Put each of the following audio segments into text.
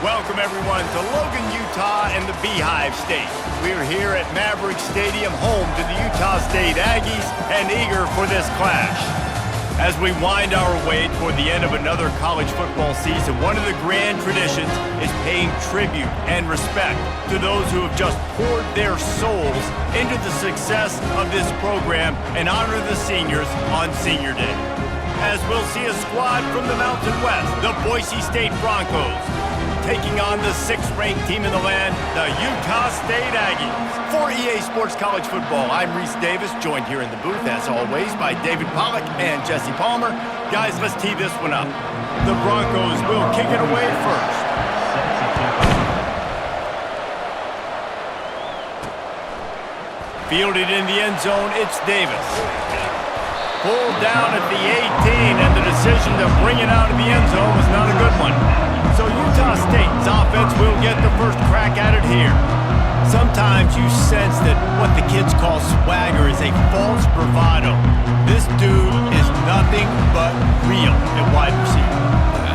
Welcome, everyone, to Logan, Utah and the Beehive State. We're here at Maverick Stadium, home to the Utah.State.Aggies, and eager for this clash. As we wind our way toward the end of another college football season, one of the grand traditions is paying tribute and respect to those who have just poured their souls into the success of this program and honor the seniors on Senior Day. As we'll see a squad from the Mountain West, the Boise.State Broncos, taking on the 6th-ranked team in the land, the Utah.State.Aggies. For EA Sports College Football, I'm Reese Davis, joined here in the booth, as always, by David Pollack and Jesse Palmer. Guys, let's tee this one up. The Broncos will kick it away first. Fielded in the end zone, it's Davis. Pulled down at the 18, and the decision to bring it out of the end zone was not a good one. So Utah State's offense will get the first crack at it here. Sometimes you sense that what the kids call swagger is a false bravado. This dude is nothing but real at wide receiver.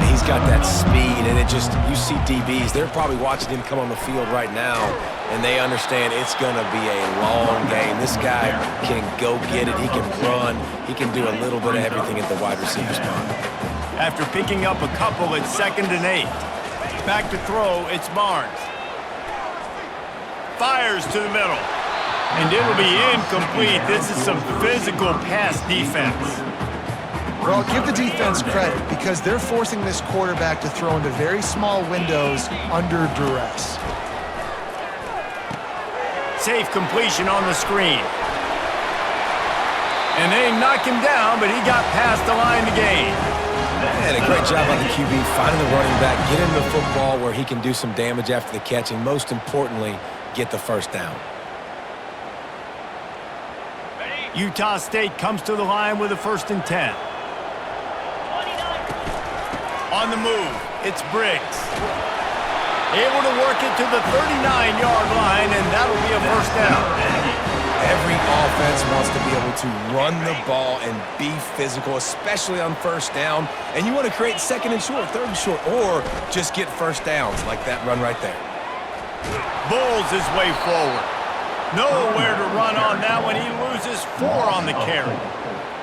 He's got that speed, and you see DBs, they're probably watching him come on the field right now, and they understand it's going to be a long game. This guy can go get it. He can run. He can do a little bit of everything at the wide receiver spot. After picking up a couple, it's 2nd and 8. Back to throw, it's Barnes. Fires to the middle. And it'll be incomplete. This is some physical pass defense. Well, give the defense credit because they're forcing this quarterback to throw into very small windows under duress. Safe completion on the screen. And they knock him down, but he got past the line to gain. And a great job by the QB finding the running back, get him the football where he can do some damage after the catch, and most importantly, get the first down. Utah State comes to the line with a 1st and 10. On the move, it's Briggs. Able to work it to the 39-yard line, and that'll be a first down. Every offense wants to be able to run the ball and be physical, especially on first down. And you want to create 2nd and short, 3rd and short, or just get first downs like that run right there. Bulls his way forward. Nowhere to run on that one. He loses 4 on the carry.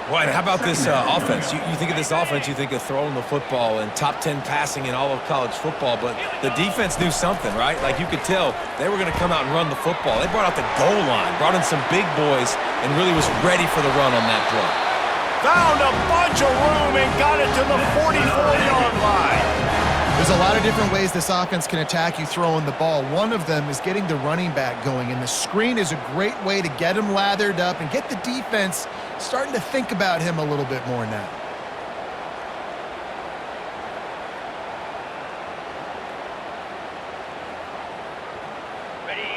Well, and how about this offense? You think of this offense, you think of throwing the football and top 10 passing in all of college football, but the defense knew something, right? Like you could tell they were going to come out and run the football. They brought out the goal line, brought in some big boys, and really was ready for the run on that play. Found a bunch of room and got it to the 44-yard line. There's a lot of different ways this offense can attack you throwing the ball. One of them is getting the running back going, and the screen is a great way to get him lathered up and get the defense starting to think about him a little bit more now.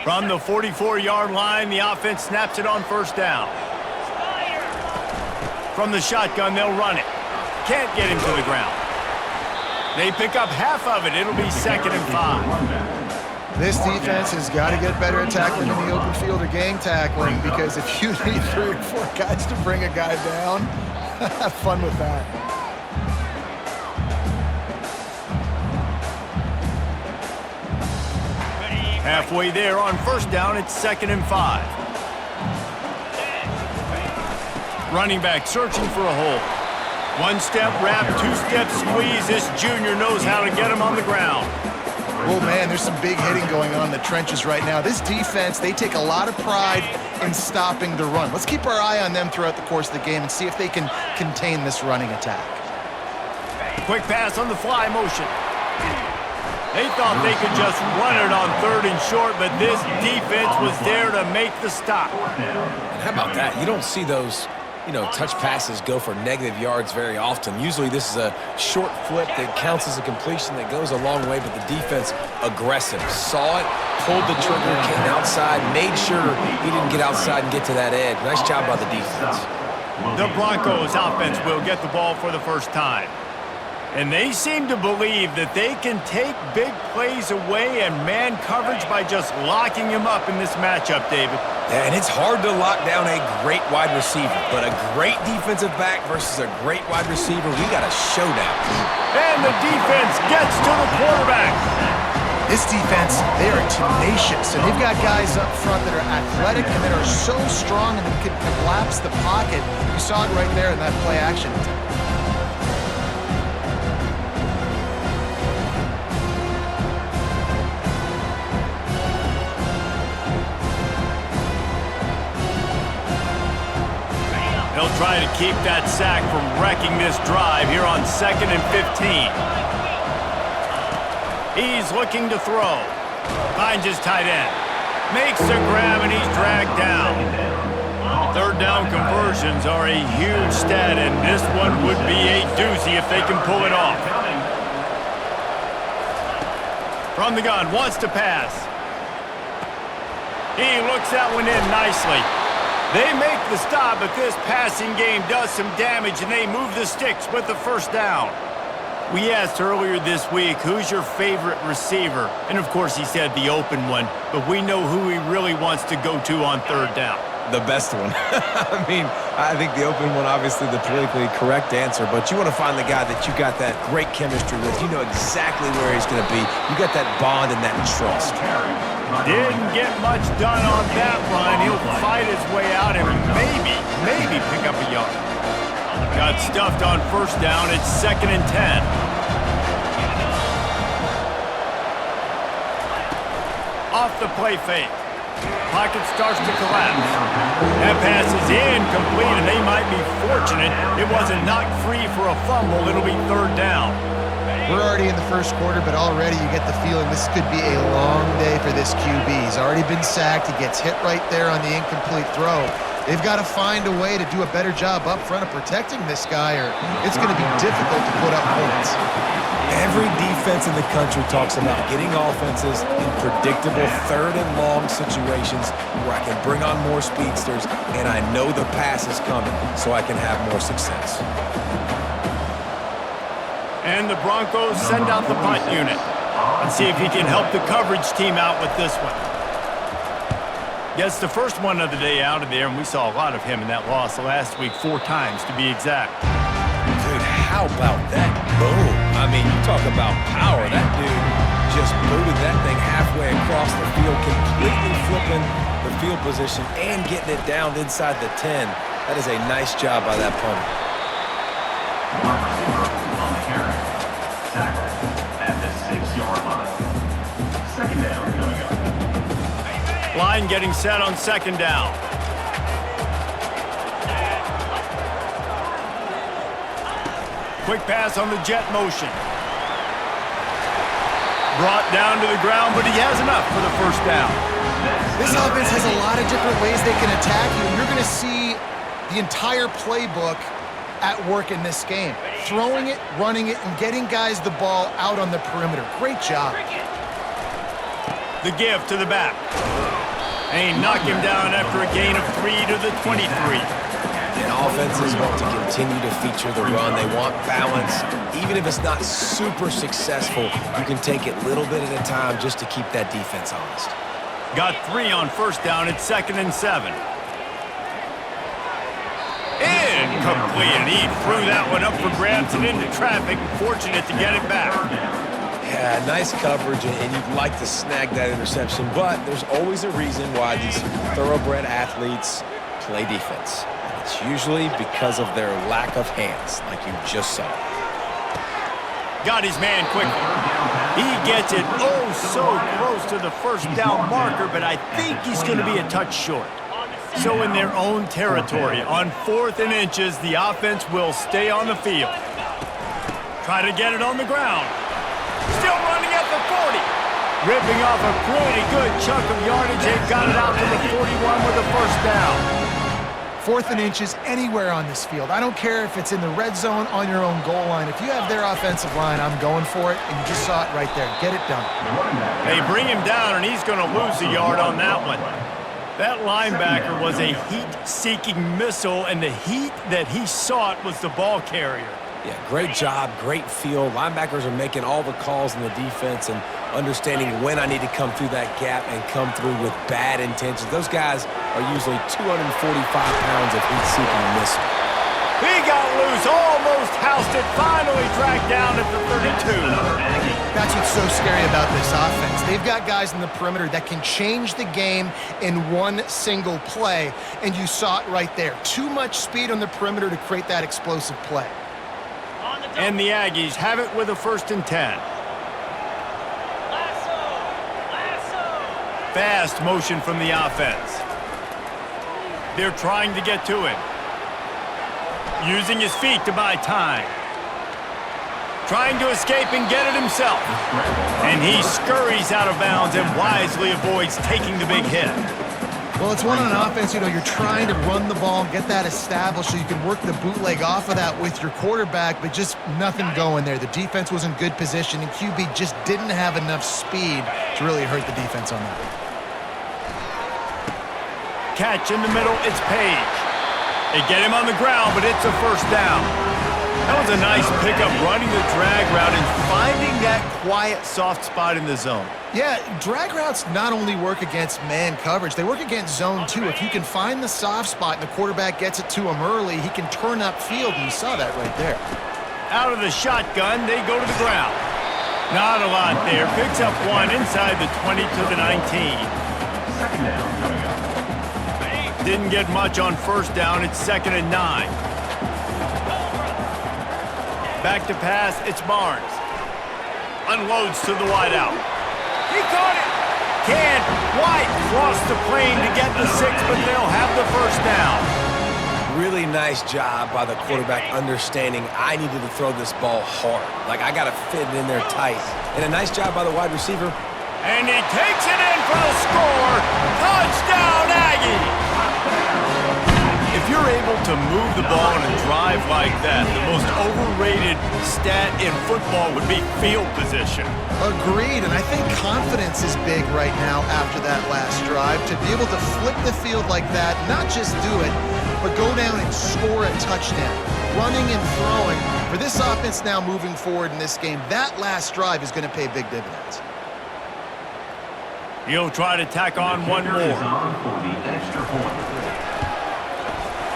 From the 44-yard line, the offense snaps it on 1st down. From the shotgun, they'll run it. Can't get him to the ground. They pick up half of it. It'll be 2nd and 5. This defense has got to get better at tackling in the open field or gang tackling, because if you need 3 or 4 guys to bring a guy down, have fun with that. Halfway there on 1st down, it's 2nd and 5. Running back searching for a hole. 1-step wrap, 2-step squeeze. This junior knows how to get him on the ground. Oh, man, there's some big hitting going on in the trenches right now. This defense, they take a lot of pride in stopping the run. Let's keep our eye on them throughout the course of the game and see if they can contain this running attack. Quick pass on the fly motion. They thought they could just run it on 3rd and short, but this defense was there to make the stop. And how about that? You don't see those touch passes go for negative yards very often. Usually this is a short flip that counts as a completion that goes a long way, but the defense aggressive. Saw it, pulled the trigger, came outside, made sure he didn't get outside and get to that edge. Nice job by the defense. The Broncos offense will get the ball for the first time. And they seem to believe that they can take big plays away and man coverage by just locking him up in this matchup, David. Yeah, and it's hard to lock down a great wide receiver, but a great defensive back versus a great wide receiver, we got a showdown. And the defense gets to the quarterback. This defense, they are tenacious, and they've got guys up front that are athletic and that are so strong and that can collapse the pocket. You saw it right there in that play action attempt. They'll try to keep that sack from wrecking this drive here on 2nd and 15. He's looking to throw. Finds his tight end. Makes the grab, and he's dragged down. Third down conversions are a huge stat, and this one would be a doozy if they can pull it off. From the gun, wants to pass. He looks that one in nicely. They make the stop, but this passing game does some damage, and they move the sticks with the first down. We asked earlier this week, who's your favorite receiver? And, of course, he said the open one, but we know who he really wants to go to on third down. The best one. I mean, I think the open one, obviously the politically correct answer, but you want to find the guy that you got that great chemistry with. You know exactly where he's going to be. You got that bond and that trust. Didn't get much done on that run. He'll fight his way out and maybe pick up a yard. Got stuffed on first down. It's 2nd and 10. Off the play fake. Pocket starts to collapse. That pass is incomplete, and they might be fortunate it wasn't knocked free for a fumble. It'll be third down. We're already in the first quarter, but already you get the feeling this could be a long day for this QB. He's already been sacked. He gets hit right there on the incomplete throw. They've got to find a way to do a better job up front of protecting this guy, or it's going to be difficult to put up points. Every defense in the country talks about getting offenses in predictable third and long situations where I can bring on more speedsters and I know the pass is coming so I can have more success. And the Broncos send out the punt unit. Let's see if he can help the coverage team out with this one. Gets the first one of the day out of there, and we saw a lot of him in that loss last week, 4 times to be exact. Dude, how about that boom? I mean, you talk about power. That dude just booted that thing halfway across the field, completely flipping the field position and getting it down inside the 10. That is a nice job by that punter. On the carry. Tackled at the 6-yard line. Second down coming up. Line getting set on second down. Quick pass on the jet motion. Brought down to the ground, but he has enough for the first down. This offense has a lot of different ways they can attack you, and you're going to see the entire playbook at work in this game. Throwing it, running it, and getting guys the ball out on the perimeter. Great job. The give to the back. And he knocked him down after a gain of 3 to the 23. And offenses want to continue to feature the run. They want balance. Even if it's not super successful, you can take it little bit at a time just to keep that defense honest. Got 3 on first down. It's 2nd and 7. Incomplete. And he threw that one up for grabs and into traffic. Fortunate to get it back. Yeah, nice coverage, and you'd like to snag that interception, but there's always a reason why these thoroughbred athletes play defense. And it's usually because of their lack of hands, like you just saw. Got his man quickly. He gets it so close to the first down marker, but I think he's going to be a touch short. So in their own territory, on 4th and inches, the offense will stay on the field. Try to get it on the ground. Still running at the 40. Ripping off a pretty good chunk of yardage. They've got it out to the 41 with a first down. 4th and inches anywhere on this field. I don't care if it's in the red zone on your own goal line. If you have their offensive line, I'm going for it, and you just saw it right there. Get it done. They bring him down, and he's going to lose a yard on that one. That linebacker was a heat-seeking missile, and the heat that he sought was the ball carrier. Yeah, great job, great feel. Linebackers are making all the calls in the defense and understanding when I need to come through that gap and come through with bad intentions. Those guys are usually 245 pounds of heat-seeking missile. He got loose, almost housed it, finally dragged down at the 32. That's what's so scary about this offense. They've got guys in the perimeter that can change the game in one single play, and you saw it right there. Too much speed on the perimeter to create that explosive play. And the Aggies have it with a 1st and 10. Fast motion from the offense. They're trying to get to him. Using his feet to buy time. Trying to escape and get it himself. And he scurries out of bounds and wisely avoids taking the big hit. Well, it's one on offense, you're trying to run the ball and get that established so you can work the bootleg off of that with your quarterback, but just nothing going there. The defense was in good position, and QB just didn't have enough speed to really hurt the defense on that one. Catch in the middle, it's Page. They get him on the ground, but it's a 1st down. That was a nice pickup, running the drag route and finding that quiet, soft spot in the zone. Yeah, drag routes not only work against man coverage, they work against zone too. If you can find the soft spot and the quarterback gets it to him early, he can turn upfield, and you saw that right there. Out of the shotgun, they go to the ground. Not a lot there. Picks up one inside the 20 to the 19. 2nd down coming up. Didn't get much on 1st down. It's 2nd and 9. Back to pass, it's Barnes. Unloads to the wideout. He caught it! Can't quite cross the plane to get the 6, but they'll have the 1st down. Really nice job by the quarterback understanding I needed to throw this ball hard. Like, I got to fit it in there tight. And a nice job by the wide receiver. And he takes it in for the score. Touchdown, Aggies! If you're able to move the ball on a drive like that, the most overrated stat in football would be field position. Agreed, and I think confidence is big right now after that last drive. To be able to flip the field like that, not just do it, but go down and score a touchdown. Running and throwing. For this offense now moving forward in this game, that last drive is going to pay big dividends. He'll try to tack on one more.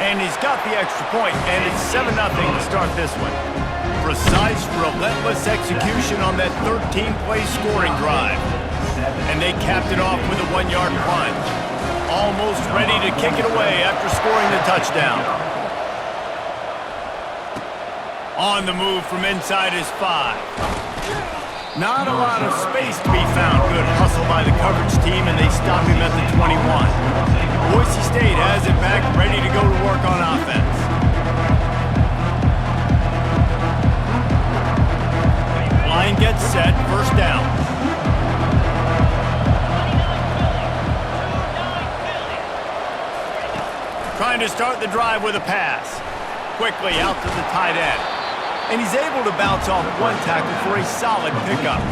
And he's got the extra point, and it's 7-0 to start this one. Precise, relentless execution on that 13-play scoring drive. And they capped it off with a 1-yard plunge. Almost ready to kick it away after scoring the touchdown. On the move from inside his 5. Not a lot of space to be found. Good hustle by the coverage team, and they stop him at the 21. Boise State has it back, ready to go to work on offense. Line gets set, 1st down. Trying to start the drive with a pass. Quickly out to the tight end. And he's able to bounce off one tackle for a solid pickup.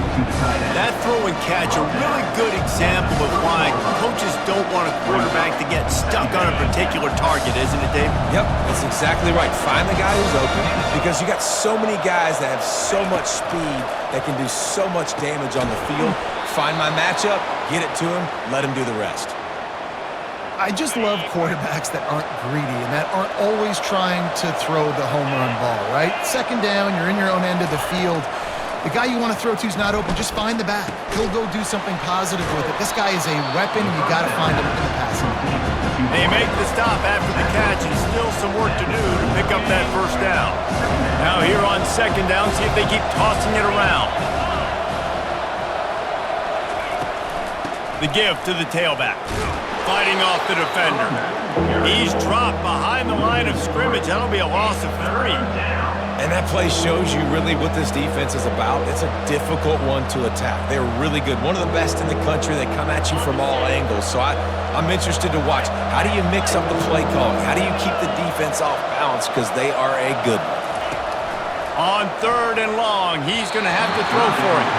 That throw and catch, a really good example of why coaches don't want a quarterback to get stuck on a particular target, isn't it, Dave? Yep, that's exactly right. Find the guy who's open, because you got so many guys that have so much speed that can do so much damage on the field. Find my matchup, get it to him, let him do the rest. I just love quarterbacks that aren't greedy and that aren't always trying to throw the home run ball, right? 2nd down, you're in your own end of the field. The guy you want to throw to is not open. Just find the back. He'll go do something positive with it. This guy is a weapon, and you got to find him in the passing game. They make the stop after the catch, and still some work to do to pick up that 1st down. Now here on 2nd down, see if they keep tossing it around. The give to the tailback. Fighting off the defender. He's dropped behind the line of scrimmage. That'll be a loss of 3. And that play shows you really what this defense is about. It's a difficult one to attack. They're really good. One of the best in the country. They come at you from all angles. So I'm interested to watch. How do you mix up the play calling? How do you keep the defense off balance? Because they are a good one. On 3rd and long, he's going to have to throw for it.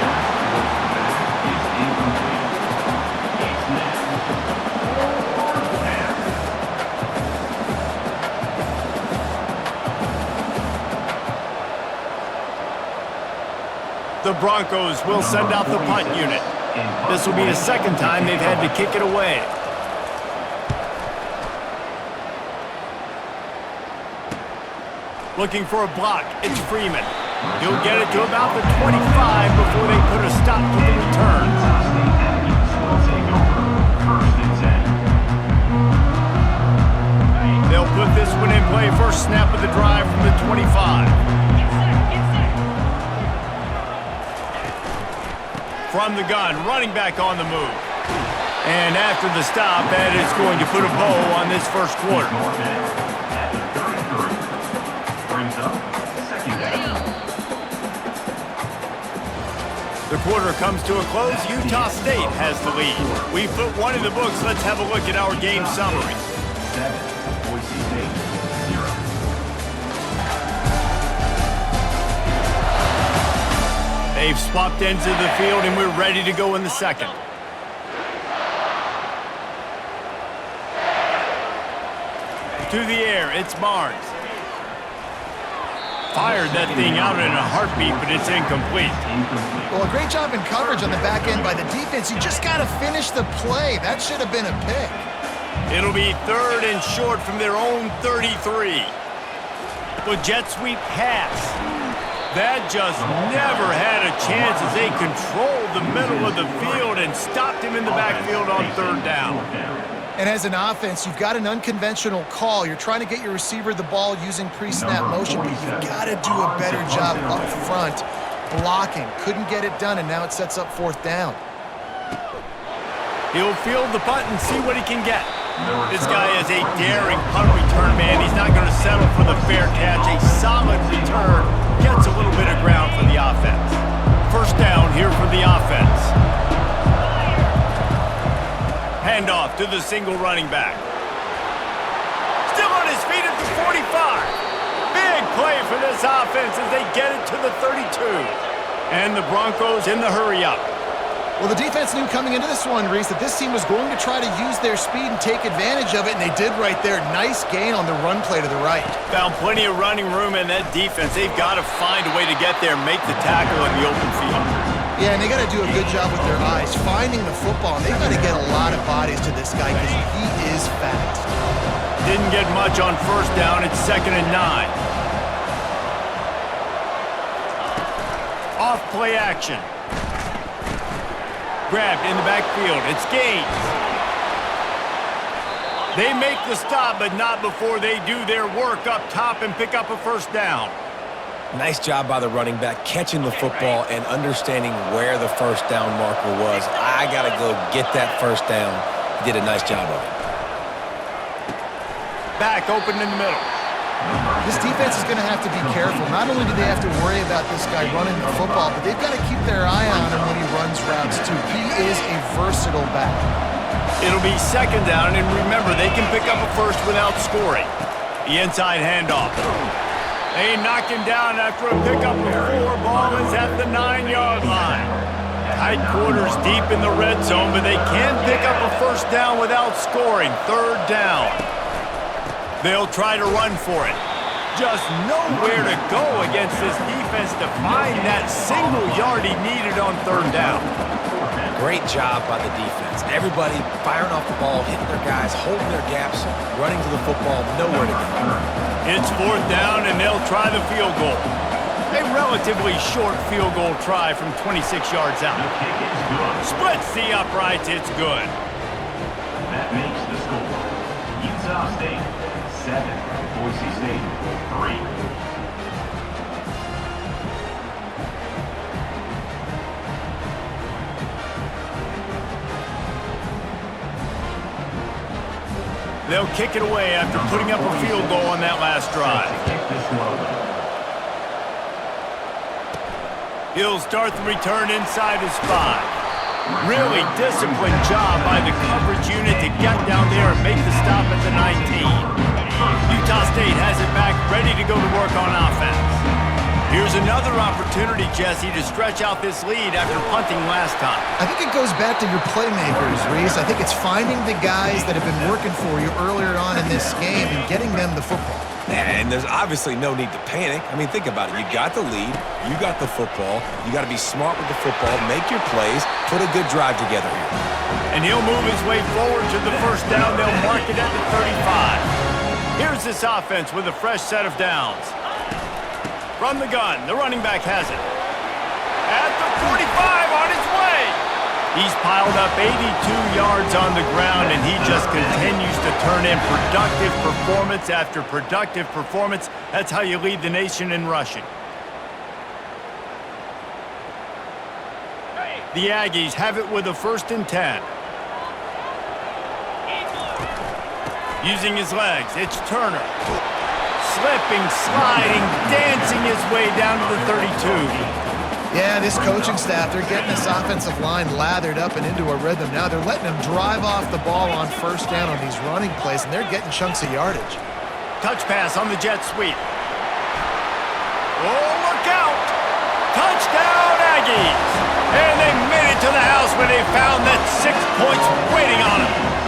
The Broncos will send out the punt unit. This will be the 2nd time they've had to kick it away. Looking for a block. It's Freeman. He'll get it to about the 25 before they put a stop to the return. Utah State Aggies will take over 1st and 10. They'll put this one in play. First snap of the drive from the 25. From the gun, running back on the move. And after the stop, that is going to put a bow on this first quarter. At the 33. Brings up 2nd down. The quarter comes to a close. Utah State has the lead. We put one in the books. Let's have a look at our game summary. 7, Boise.State, 0. They've swapped ends of the field, and we're ready to go in the second. To the air, it's Barnes. Fired that thing out in a heartbeat, but it's incomplete. Well, a great job in coverage on the back end by the defense. You just got to finish the play. That should have been a pick. It'll be 3rd and short from their own 33. The jet sweep pass. That just never had a chance as they controlled the middle of the field and stopped him in the backfield on 3rd down. And as an offense, you've got an unconventional call. You're trying to get your receiver the ball using pre-snap motion, but you've got to do a better job up front blocking. Couldn't get it done, and now it sets up 4th down. He'll field the punt and see what he can get. This guy is a daring punt return man. He's not going to settle for the fair catch. A solid return gets a little bit of ground for the offense. First down here for the offense. Handoff to the single running back. Still on his feet at the 45. Big play for this offense as they get it to the 32. And the Broncos in the hurry-up. Well, the defense knew coming into this one, Reese, that this team was going to try to use their speed and take advantage of it, and they did right there. Nice gain on the run play to the right. Found plenty of running room in that defense. They've got to find a way to get there and make the tackle in the open field. Yeah, and they got to do a good job with their eyes, finding the football, and they've got to get a lot of bodies to this guy because he is fast. Didn't get much on first down. It's 2nd and 9. Off play action. Grabbed in the backfield. It's Gaines. They make the stop, but not before they do their work up top and pick up a first down. Nice job by the running back, catching the football and understanding where the first down marker was. I got to go get that first down. He did a nice job of it. Back open in the middle. This defense is going to have to be careful. Not only do they have to worry about this guy running the football, but they've got to keep their eye on him when he runs routes, too. He is a versatile back. It'll be 2nd down, and remember, they can pick up a first without scoring. The inside handoff. They knock him down after a pickup of 4. Ball is at the 9-yard line. Tight quarters deep in the red zone, but they can pick up a first down without scoring. 3rd down. They'll try to run for it. Just nowhere to go against this defense to find that single yard he needed on 3rd down. Great job by the defense. Everybody firing off the ball, hitting their guys, holding their gaps, running to the football, nowhere to go. It's 4th down, and they'll try the field goal. A relatively short field goal try from 26 yards out. The kick is good. Splits the uprights. It's good. That makes the score. Utah State 7, Boise.State 3. They'll kick it away after putting up a field goal on that last drive. He'll start the return inside his 5. Really disciplined job by the coverage unit to get down there and make the stop at the 19. Utah State has it back, ready to go to work on offense. Here's another opportunity, Jesse, to stretch out this lead after punting last time. I think it goes back to your playmakers, Reese. I think it's finding the guys that have been working for you earlier on in this game and getting them the football. And there's obviously no need to panic. I mean, think about it. You got the lead. You got the football. You got to be smart with the football, make your plays, put a good drive together here. And he'll move his way forward to the first down. They'll mark it at the 35. Here's this offense with a fresh set of downs. From the gun, the running back has it. At the 45, on his way. He's piled up 82 yards on the ground, and he just continues to turn in productive performance after productive performance. That's how you lead the nation in rushing. The Aggies have it with a 1st and 10. Using his legs, it's Turner. Slipping, sliding, dancing his way down to the 32. Yeah, this coaching staff, they're getting this offensive line lathered up and into a rhythm. Now they're letting them drive off the ball on 1st down on these running plays, and they're getting chunks of yardage. Touch pass on the jet sweep. Oh, look out! Touchdown, Aggies! And they made it to the house when they found that 6 points waiting on them.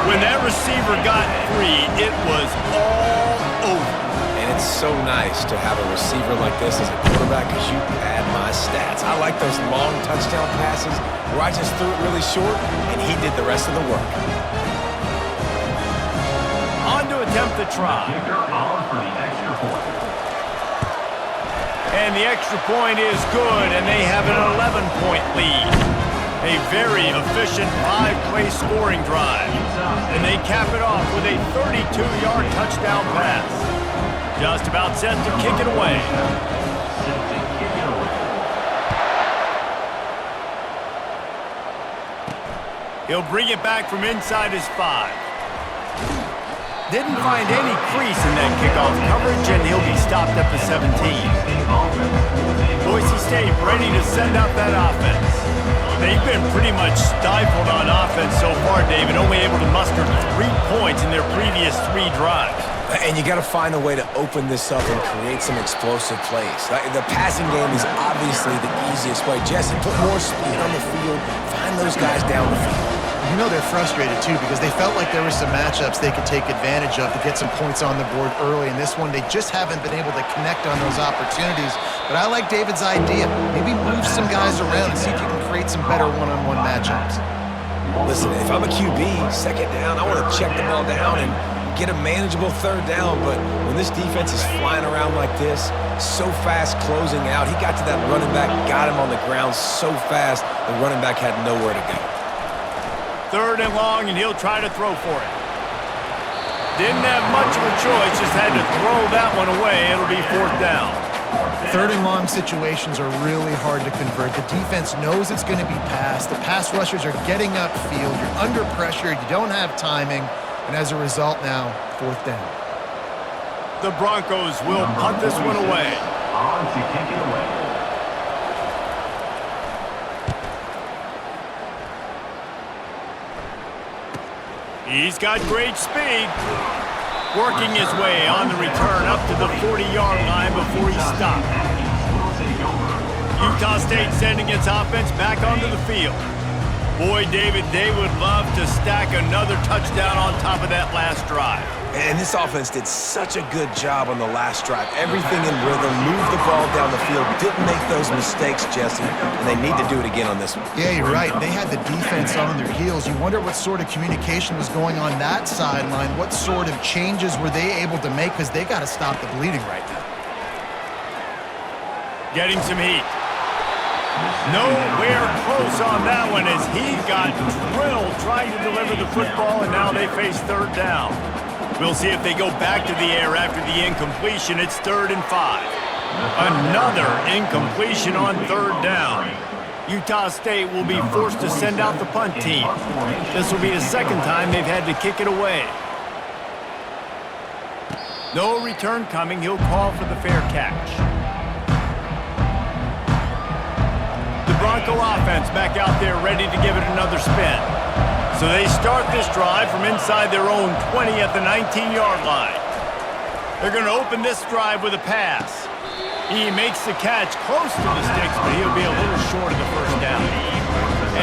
When that receiver got free, it was all over. And it's so nice to have a receiver like this as a quarterback because you pad my stats. I like those long touchdown passes where I just threw it really short and he did the rest of the work. On to attempt the try. Kicker on for the extra point. And the extra point is good, and they have an 11-point lead. A very efficient 5-play scoring drive. And they cap it off with a 32-yard touchdown pass. Just about set to kick it away. He'll bring it back from inside his 5. Didn't find any crease in that kickoff coverage, and he'll be stopped at the 17. Boise State ready to send out that offense. They've been pretty much stifled on offense so far, David, only able to muster 3 points in their previous 3 drives. And you got to find a way to open this up and create some explosive plays. The passing game is obviously the easiest way. Jesse, put more speed on the field. Find those guys down the field. You know they're frustrated, too, because they felt like there were some matchups they could take advantage of to get some points on the board early. In this one, they just haven't been able to connect on those opportunities. But I like David's idea. Maybe move some guys around and see if you can create some better one-on-one matchups. Listen, if I'm a QB, 2nd down, I want to check the ball down and get a manageable 3rd down. But when this defense is flying around like this, so fast closing out, he got to that running back, got him on the ground so fast, the running back had nowhere to go. 3rd and long, and he'll try to throw for it. Didn't have much of a choice, just had to throw that one away. It'll be 4th down. 3rd and long situations are really hard to convert. The defense knows it's going to be passed. The pass rushers are getting upfield. You're under pressure. You don't have timing. And as a result now, 4th down. The Broncos will punt this one away. On to kick it away. He's got great speed. Working his way on the return up to the 40-yard line before he stopped. Utah State sending its offense back onto the field. Boy, David, they would love to stack another touchdown on top of that last drive. And this offense did such a good job on the last drive. Everything in rhythm, moved the ball down the field, didn't make those mistakes, Jesse, and they need to do it again on this one. Yeah, you're right. They had the defense on their heels. You wonder what sort of communication was going on that sideline. What sort of changes were they able to make, because they got to stop the bleeding right now. Getting some heat. Nowhere close on that one as he got drilled trying to deliver the football, and now they face 3rd down. We'll see if they go back to the air after the incompletion. It's 3rd and 5. Another incompletion on 3rd down. Utah State will be forced to send out the punt team. This will be the 2nd time they've had to kick it away. No return coming. He'll call for the fair catch. The Bronco offense back out there ready to give it another spin. So they start this drive from inside their own 20 at the 19-yard line. They're going to open this drive with a pass. He makes the catch close to the sticks, but he'll be a little short of the 1st down.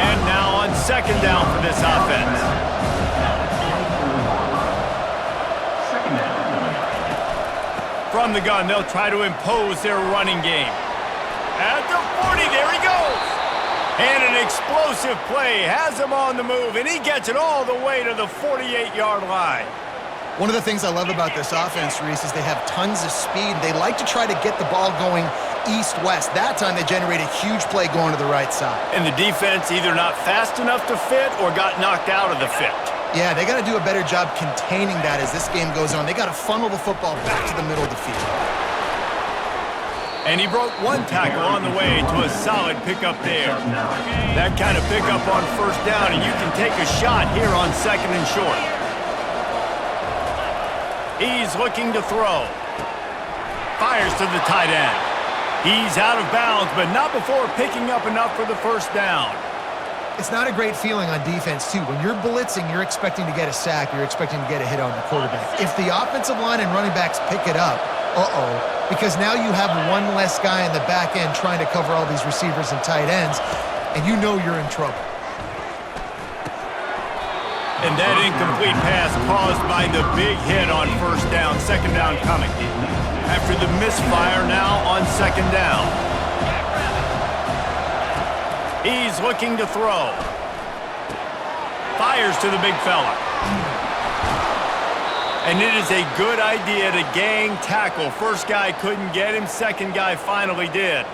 And now on 2nd down for this offense. From the gun, they'll try to impose their running game. At the 40, there he goes. And an explosive play has him on the move, and he gets it all the way to the 48-yard line. One of the things I love about this offense, Reese, is they have tons of speed. They like to try to get the ball going east-west. That time they generate a huge play going to the right side. And the defense either not fast enough to fit or got knocked out of the fit. Yeah, they got to do a better job containing that as this game goes on. They got to funnel the football back to the middle of the field. And he broke one tackle on the way to a solid pickup there. That kind of pickup on first down, and you can take a shot here on second and short. He's looking to throw. Fires to the tight end. He's out of bounds, but not before picking up enough for the first down. It's not a great feeling on defense, too. When you're blitzing, you're expecting to get a sack. You're expecting to get a hit on the quarterback. If the offensive line and running backs pick it up, because now you have one less guy in the back end trying to cover all these receivers and tight ends, and you know you're in trouble. And that incomplete pass caused by the big hit on first down. Second down coming. After the misfire now on second down. He's looking to throw. Fires to the big fella. And it is a good idea to gang tackle. First guy couldn't get him. Second guy finally did.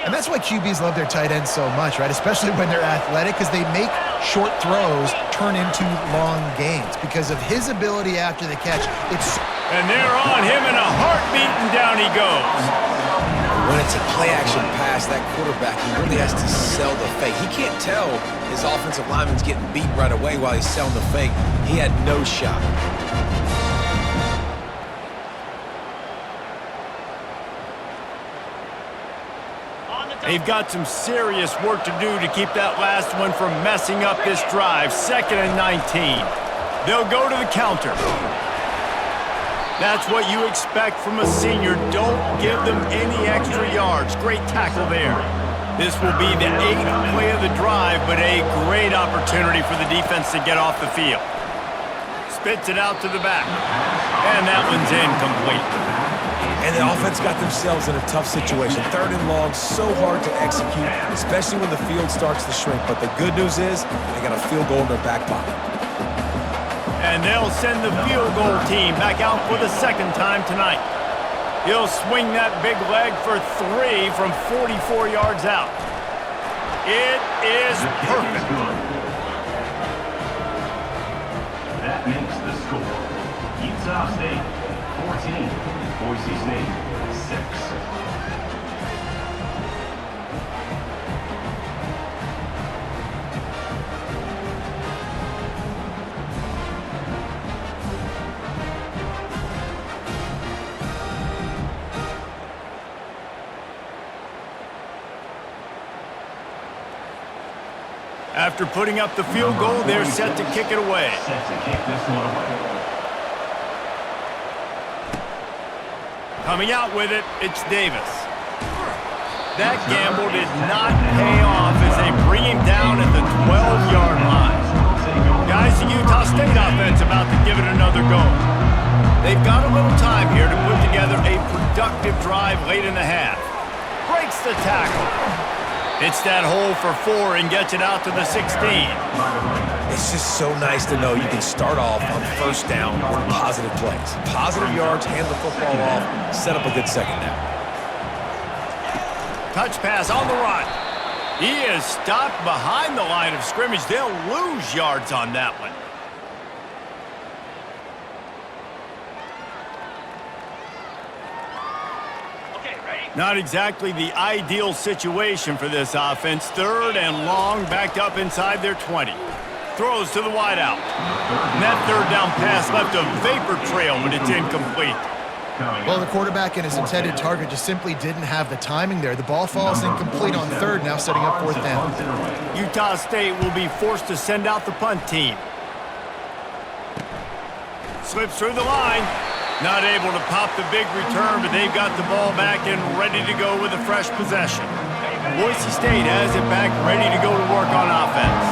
And that's why QBs love their tight ends so much, right? Especially when they're athletic, because they make short throws turn into long gains. Because of his ability after the catch, And they're on him in a heartbeat, and down he goes. When it's a play-action pass, that quarterback, he really has to sell the fake. He can't tell his offensive lineman's getting beat right away while he's selling the fake. He had no shot. They've got some serious work to do to keep that last one from messing up this drive. 2nd and 19. They'll go to the counter. That's what you expect from a senior. Don't give them any extra yards. Great tackle there. This will be the 8th play of the drive, but a great opportunity for the defense to get off the field. Spits it out to the back. And that one's incomplete. And the offense got themselves in a tough situation. 3rd and long, so hard to execute, especially when the field starts to shrink. But the good news is they got a field goal in their back pocket. And they'll send the field goal team back out for the 2nd time tonight. He'll swing that big leg for 3 from 44 yards out. It is perfect. That makes the score. Utah State 14, Boise State 6. After putting up the field goal, they're set to kick it away. Set to kick this one away. Coming out with it, it's Davis. That gamble did not pay off as they bring him down at the 12-yard line. Guys, the Utah State offense about to give it another go. They've got a little time here to put together a productive drive late in the half. Breaks the tackle. Hits that hole for 4 and gets it out to the 16. It's just so nice to know you can start off on first down with positive plays. Positive yards, hand the football off, set up a good second down. Touch pass on the run. He is stopped behind the line of scrimmage. They'll lose yards on that one. Not exactly the ideal situation for this offense. 3rd and long, backed up inside their 20. Throws to the wideout. And that 3rd down pass left a vapor trail, but it's incomplete. Well, the quarterback and his intended target just simply didn't have the timing there. The ball falls incomplete on 3rd, now setting up 4th down. Utah State will be forced to send out the punt team. Slips through the line. Not able to pop the big return, but they've got the ball back and ready to go with a fresh possession. Boise State has it back, ready to go to work on offense.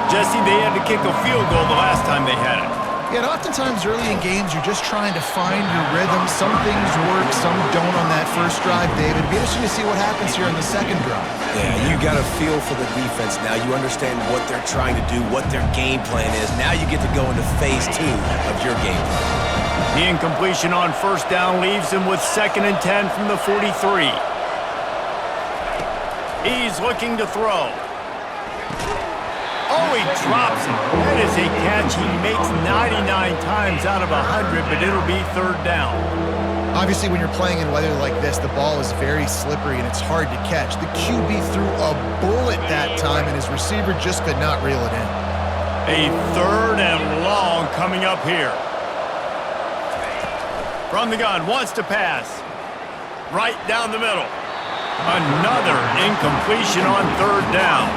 Jesse, they had to kick a field goal the last time they had it. Yeah, and oftentimes early in games, you're just trying to find your rhythm. Some things work, some don't on that first drive, David. It'd be interesting to see what happens here on the second drive. Yeah, you got a feel for the defense now. You understand what they're trying to do, what their game plan is. Now you get to go into phase 2 of your game plan. The incompletion on first down leaves him with 2nd and 10 from the 43. He's looking to throw. Oh, he drops it. That is a catch he makes 99 times out of 100, but it'll be 3rd down. Obviously, when you're playing in weather like this, the ball is very slippery and it's hard to catch. The QB threw a bullet that time, and his receiver just could not reel it in. A 3rd and long coming up here. From the gun, wants to pass. Right down the middle. Another incompletion on 3rd down.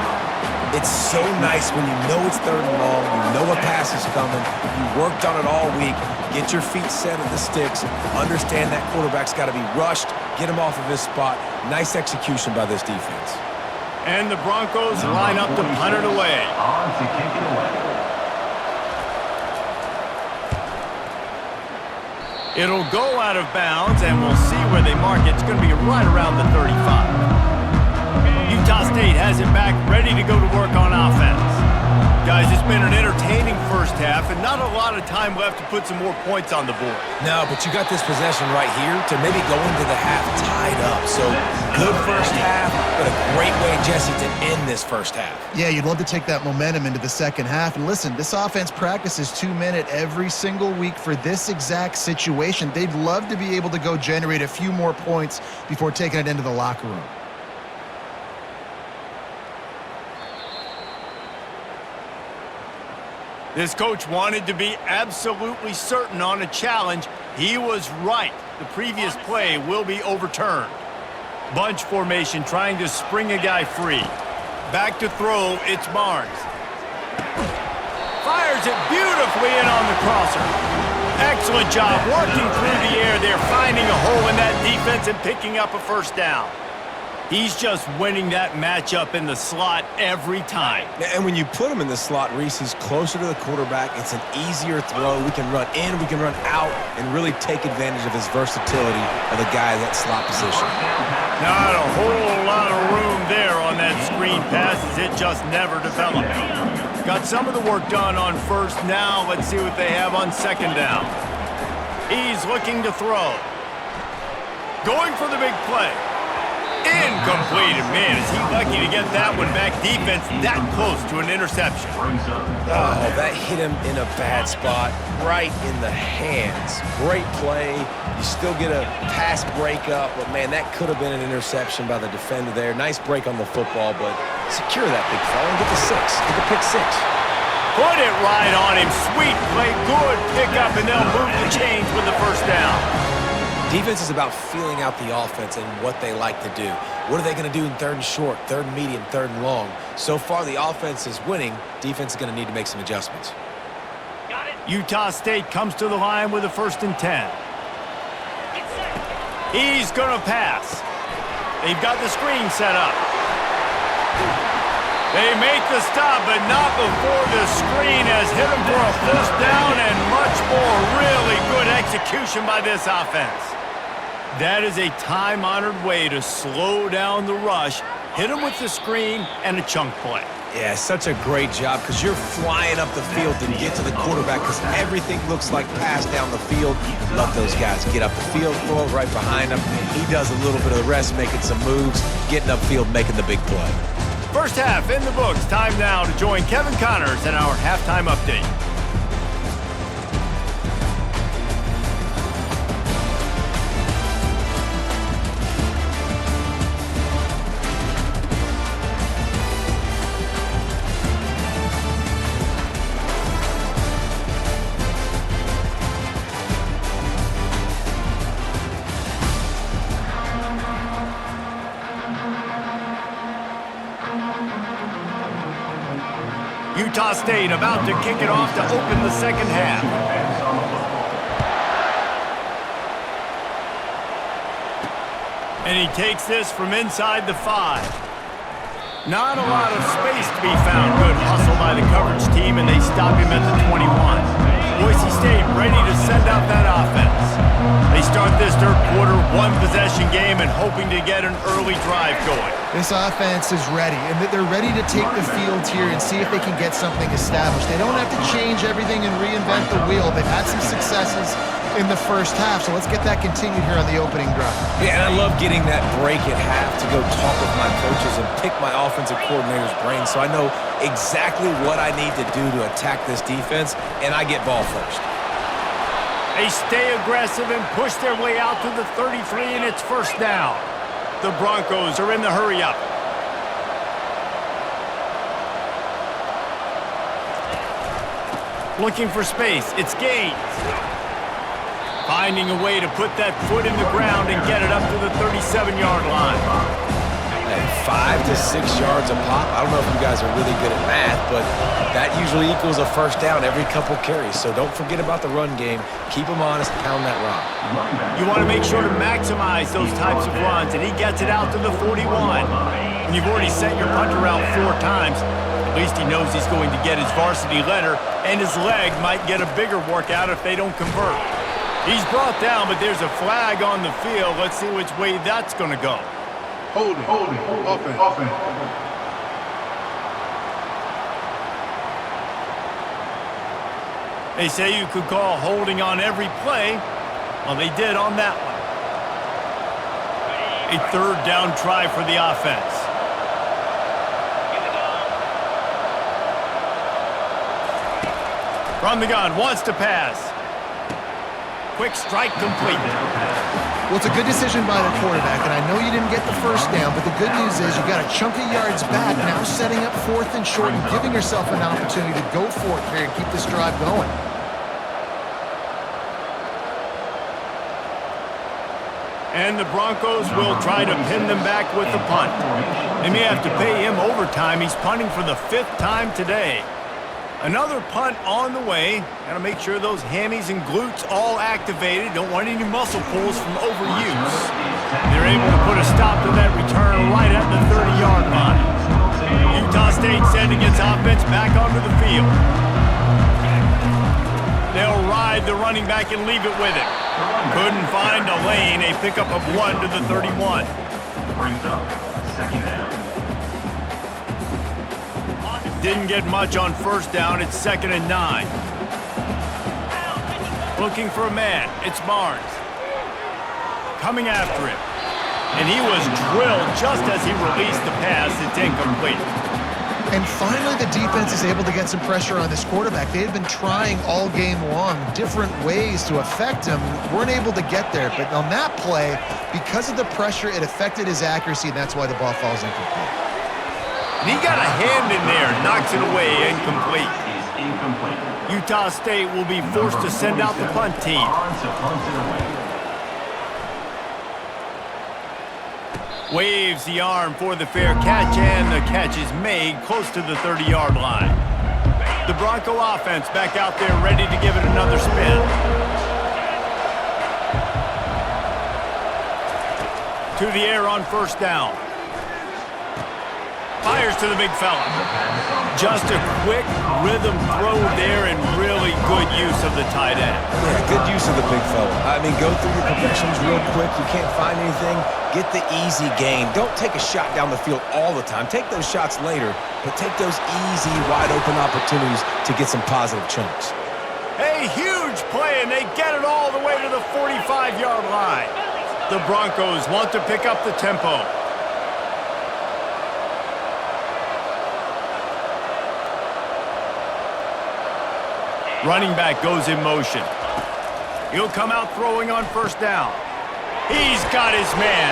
It's so nice when you know it's 3rd and long, you know a pass is coming, you worked on it all week, get your feet set at the sticks, understand that quarterback's got to be rushed, get him off of his spot. Nice execution by this defense. And the Broncos line up to punt it away. On to kick it away. It'll go out of bounds, and we'll see where they mark it. It's going to be right around the 35. Utah State has it back, ready to go to work on offense. Guys, it's been an entertaining first half, and not a lot of time left to put some more points on the board. No, but you got this possession right here to maybe go into the half tied up. So, good first half, but a great way, Jesse, to end this first half. Yeah, you'd love to take that momentum into the second half. And listen, this offense practices 2-minute every single week for this exact situation. They'd love to be able to go generate a few more points before taking it into the locker room. This coach wanted to be absolutely certain on a challenge. He was right. The previous play will be overturned. Bunch formation trying to spring a guy free. Back to throw, it's Barnes. Fires it beautifully in on the crosser. Excellent job working through the air there, finding a hole in that defense and picking up a 1st down. He's just winning that matchup in the slot every time. And when you put him in the slot, Reese, he's closer to the quarterback. It's an easier throw. We can run in, we can run out, and really take advantage of his versatility of the guy in that slot position. Not a whole lot of room there on that screen pass as it just never developed. Got some of the work done on first. Now let's see what they have on 2nd down. He's looking to throw. Going for the big play. Incomplete. Man, is he lucky to get that one back. Defense that close to an interception. Oh, that hit him in a bad spot, right in the hands. Great play. You still get a pass breakup, but man, that could have been an interception by the defender there. Nice break on the football, but secure that big fella and get the 6. Get the pick 6. Put it right on him. Sweet play. Good pickup, and they'll move the chains with the 1st down. Defense is about feeling out the offense and what they like to do. What are they going to do in 3rd and short, 3rd and medium, 3rd and long? So far, the offense is winning. Defense is going to need to make some adjustments. Utah State comes to the line with a 1st and 10. He's going to pass. They've got the screen set up. They make the stop, but not before the screen has hit him for a 1st down and much more. Really good execution by this offense. That is a time-honored way to slow down the rush, hit him with the screen, and a chunk play. Yeah, such a great job because you're flying up the field to get to the quarterback because everything looks like pass down the field. Love those guys. Get up the field, throw it right behind him. He does a little bit of the rest, making some moves, getting upfield, making the big play. First half in the books. Time now to join Kevin Connors in our halftime update. Utah State about to kick it off to open the second half. And he takes this from inside the 5. Not a lot of space to be found. Good hustle by the coverage team, and they stop him at the 21. Boise State ready to send out that offense. They start this third quarter, one-possession game and hoping to get an early drive going. This offense is ready, and they're ready to take the field here and see if they can get something established. They don't have to change everything and reinvent the wheel. They've had some successes in the first half, so let's get that continued here on the opening drive. Yeah, and I love getting that break at half to go talk with my coaches and pick my offensive coordinator's brain so I know exactly what I need to do to attack this defense, and I get ball first. They stay aggressive and push their way out to the 33, and it's first down. The Broncos are in the hurry-up. Looking for space. It's Gaines. Finding a way to put that foot in the ground and get it up to the 37-yard line. Hey, 5 to 6 yards a pop. I don't know if you guys are really good at math, but that usually equals a first down every couple carries. So don't forget about the run game. Keep them honest, pound that rock. You want to make sure to maximize those types of runs, and he gets it out to the 41. And you've already sent your punter out 4 times. At least he knows he's going to get his varsity letter, and his leg might get a bigger workout if they don't convert. He's brought down, but there's a flag on the field. Let's see which way that's going to go. Holding, offense. They say you could call holding on every play. Well, they did on that one. A third down try for the offense. From the gun, wants to pass. Quick strike complete. Well, it's a good decision by the quarterback, and I know you didn't get the first down, but the good news is you got a chunk of yards back, now setting up 4th and short and giving yourself an opportunity to go for it here and keep this drive going. And the Broncos will try to pin them back with the punt. They may have to pay him overtime. He's punting for the 5th time today. Another punt on the way. Got to make sure those hammies and glutes all activated. Don't want any muscle pulls from overuse. They're able to put a stop to that return right at the 30-yard line. Utah State sending its offense back onto the field. They'll ride the running back and leave it with it. Couldn't find a lane. A pickup of 1 to the 31. Brings up second down. Didn't get much on first down. It's 2nd and 9. Looking for a man. It's Barnes. Coming after him. And he was drilled just as he released the pass. It's incomplete. And finally, the defense is able to get some pressure on this quarterback. They had been trying all game long different ways to affect him. Weren't able to get there. But on that play, because of the pressure, it affected his accuracy, and that's why the ball falls incomplete. And he got a hand in there, knocks it away, incomplete. Is incomplete. Utah State will be forced to send out the punt team. Barnes to punt it away. Waves the arm for the fair catch, and the catch is made close to the 30-yard line. The Bronco offense back out there ready to give it another spin. To the air on first down. Fires to the big fella. Just a quick rhythm throw there and really good use of the tight end. Yeah, good use of the big fella. I mean, go through your progressions real quick. You can't find anything. Get the easy gain. Don't take a shot down the field all the time. Take those shots later, but take those easy, wide-open opportunities to get some positive chunks. A huge play, and they get it all the way to the 45-yard line. The Broncos want to pick up the tempo. Running back goes in motion. He'll come out throwing on first down. He's got his man.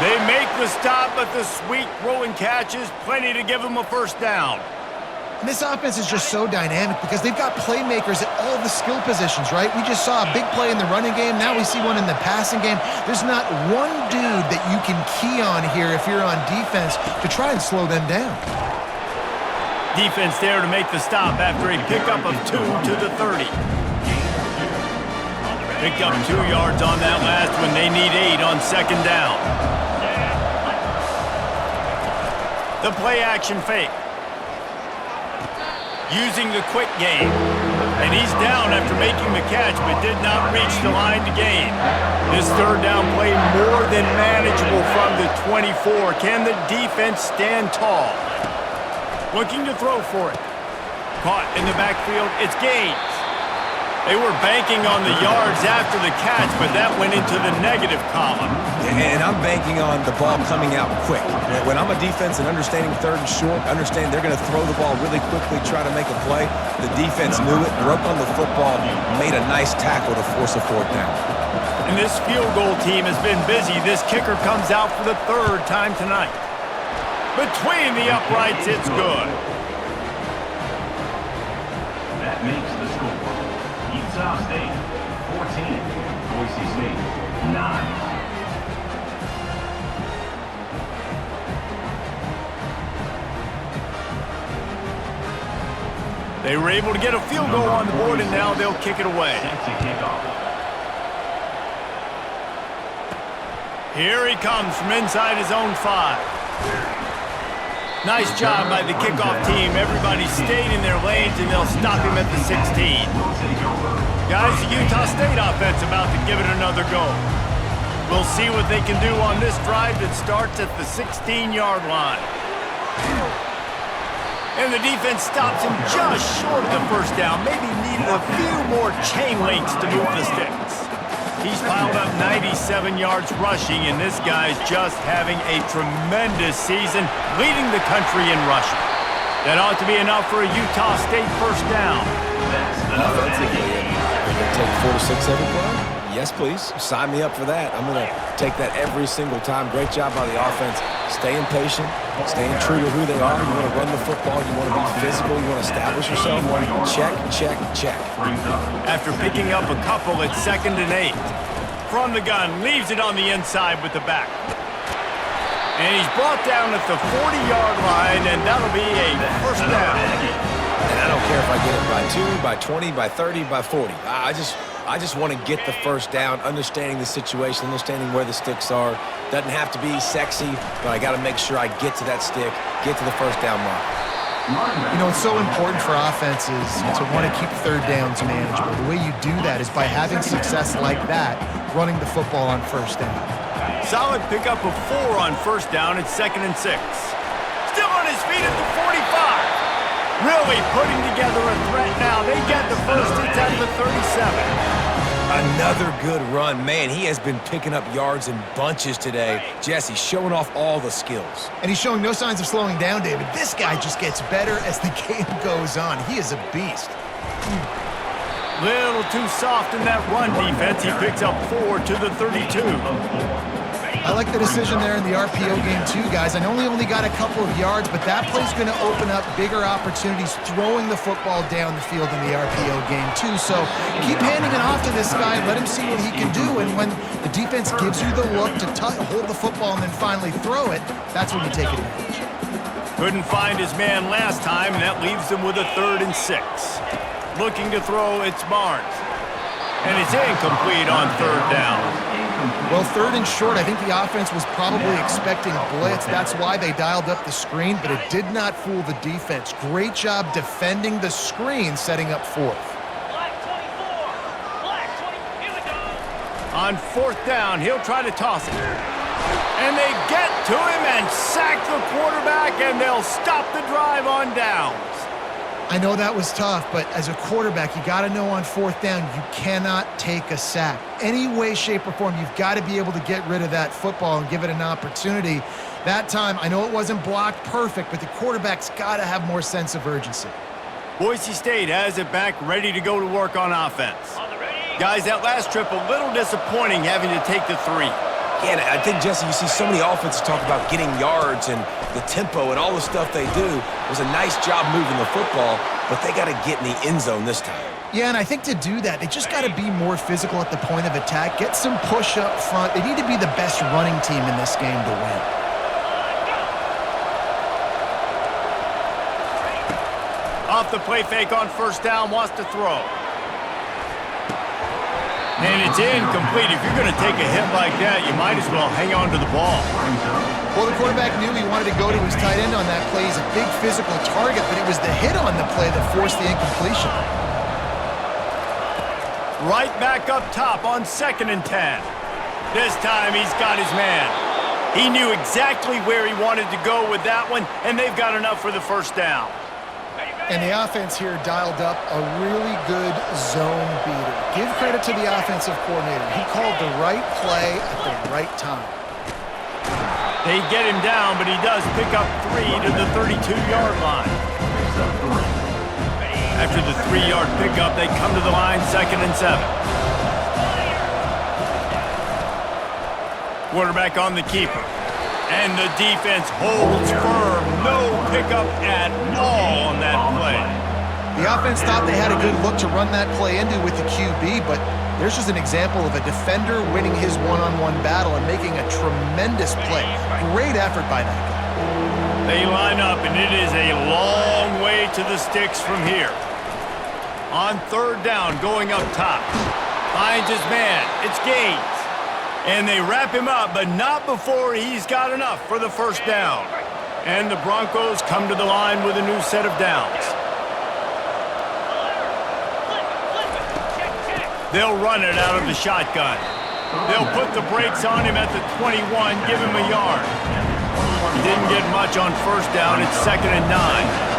They make the stop, but the sweet throw and catch is plenty to give him a first down. And this offense is just so dynamic because they've got playmakers at all the skill positions, right? We just saw a big play in the running game. Now we see one in the passing game. There's not one dude that you can key on here if you're on defense to try and slow them down. Defense there to make the stop after a pickup of 2 to the 30. Picked up 2 yards on that last one. They need 8 on second down. The play action fake. Using the quick game. And he's down after making the catch, but did not reach the line to gain. This third down play more than manageable from the 24. Can the defense stand tall? Looking to throw for it. Caught in the backfield. It's Gaines. They were banking on the yards after the catch, but that went into the negative column. And I'm banking on the ball coming out quick. When I'm a defense and understanding third and short, understand they're going to throw the ball really quickly, try to make a play. The defense knew it, broke on the football, made a nice tackle to force a fourth down. And this field goal team has been busy. This kicker comes out for the third time tonight. Between the uprights, it's good. That makes the score. Utah State 14, Boise.State 9. They were able to get a field goal on the board, and now they'll kick it away. Here he comes from inside his own 5. Nice job by the kickoff team. Everybody stayed in their lanes, and they'll stop him at the 16. Guys, the Utah State offense about to give it another go. We'll see what they can do on this drive that starts at the 16-yard line. And the defense stops him just short of the first down. Maybe needed a few more chain links to move the sticks. He's piled up 97 yards rushing, and this guy's just having a tremendous season, leading the country in rushing. That ought to be enough for a Utah State first down. Offensively, you're going to take 4 to 6 every play? Yes, please. Sign me up for that. I'm going to take that every single time. Great job by the offense. Staying patient, staying true to who they are. You want to run the football. You want to be physical. You want to establish yourself. Check, check, check. After picking up a couple, it's 2nd and 8. From the gun, leaves it on the inside with the back. And he's brought down at the 40-yard line, and that'll be a first down. And I don't care if I get it by 2, by 20, by 30, by 40. I just want to get the first down, understanding the situation, understanding where the sticks are. Doesn't have to be sexy, but I got to make sure I get to that stick, get to the first down mark. You know, it's so important for offenses to want to keep third downs manageable. The way you do that is by having success like that, running the football on first down. Solid pickup of 4 on first down. It's 2nd and 6. Still on his feet at the 45. Really putting together a threat now. They get the first. It's at the 37. Another good run. Man, he has been picking up yards in bunches today. Jesse, showing off all the skills. And he's showing no signs of slowing down, David. This guy just gets better as the game goes on. He is a beast. Little too soft in that run defense. He picks up 4 to the 32. I like the decision there in the RPO game too, guys. I know he only got a couple of yards, but that play's going to open up bigger opportunities throwing the football down the field in the RPO game too. So keep handing it off to this guy. Let him see what he can do. And when the defense gives you the look to hold the football and then finally throw it, that's when you take advantage. Couldn't find his man last time, and that leaves him with a 3rd and 6. Looking to throw, it's Barnes. And it's incomplete on 3rd down. Well, 3rd and short, I think the offense was probably expecting blitz. That's why they dialed up the screen, but it did not fool the defense. Great job defending the screen, setting up 4th. On 4th down, he'll try to toss it. And they get to him and sack the quarterback, and they'll stop the drive on downs. I know that was tough, but as a quarterback, you got to know on 4th down, you cannot take a sack. Any way, shape, or form, you've got to be able to get rid of that football and give it an opportunity. That time, I know it wasn't blocked perfect, but the quarterback's got to have more sense of urgency. Boise State has it back, ready to go to work on offense. Guys, that last trip, a little disappointing having to take the 3. Yeah, and I think, Jesse, you see so many offenses talk about getting yards and the tempo and all the stuff they do. It was a nice job moving the football, but they got to get in the end zone this time. Yeah, and I think to do that, they just got to be more physical at the point of attack, get some push up front. They need to be the best running team in this game to win. Off the play fake on 1st down, wants to throw. And it's incomplete. If you're going to take a hit like that, you might as well hang on to the ball. Well, the quarterback knew he wanted to go to his tight end on that play. He's a big physical target, but it was the hit on the play that forced the incompletion. Right back up top on 2nd and 10. This time he's got his man. He knew exactly where he wanted to go with that one, and they've got enough for the first down. And the offense here dialed up a really good zone beater. Give credit to the offensive coordinator. He called the right play at the right time. They get him down, but he does pick up 3 to the 32-yard line. After the 3-yard pickup, they come to the line 2nd and 7. Quarterback on the keeper. And the defense holds firm. No pickup at all on that play. The offense thought they had a good look to run that play into with the QB, but there's just an example of a defender winning his one-on-one battle and making a tremendous play. Great effort by that guy. They line up, and it is a long way to the sticks from here. On 3rd down, going up top. Finds his man. It's Gaines. And they wrap him up, but not before he's got enough for the first down. And the Broncos come to the line with a new set of downs. They'll run it out of the shotgun. They'll put the brakes on him at the 21, give him a yard. He didn't get much on first down. It's 2nd and 9.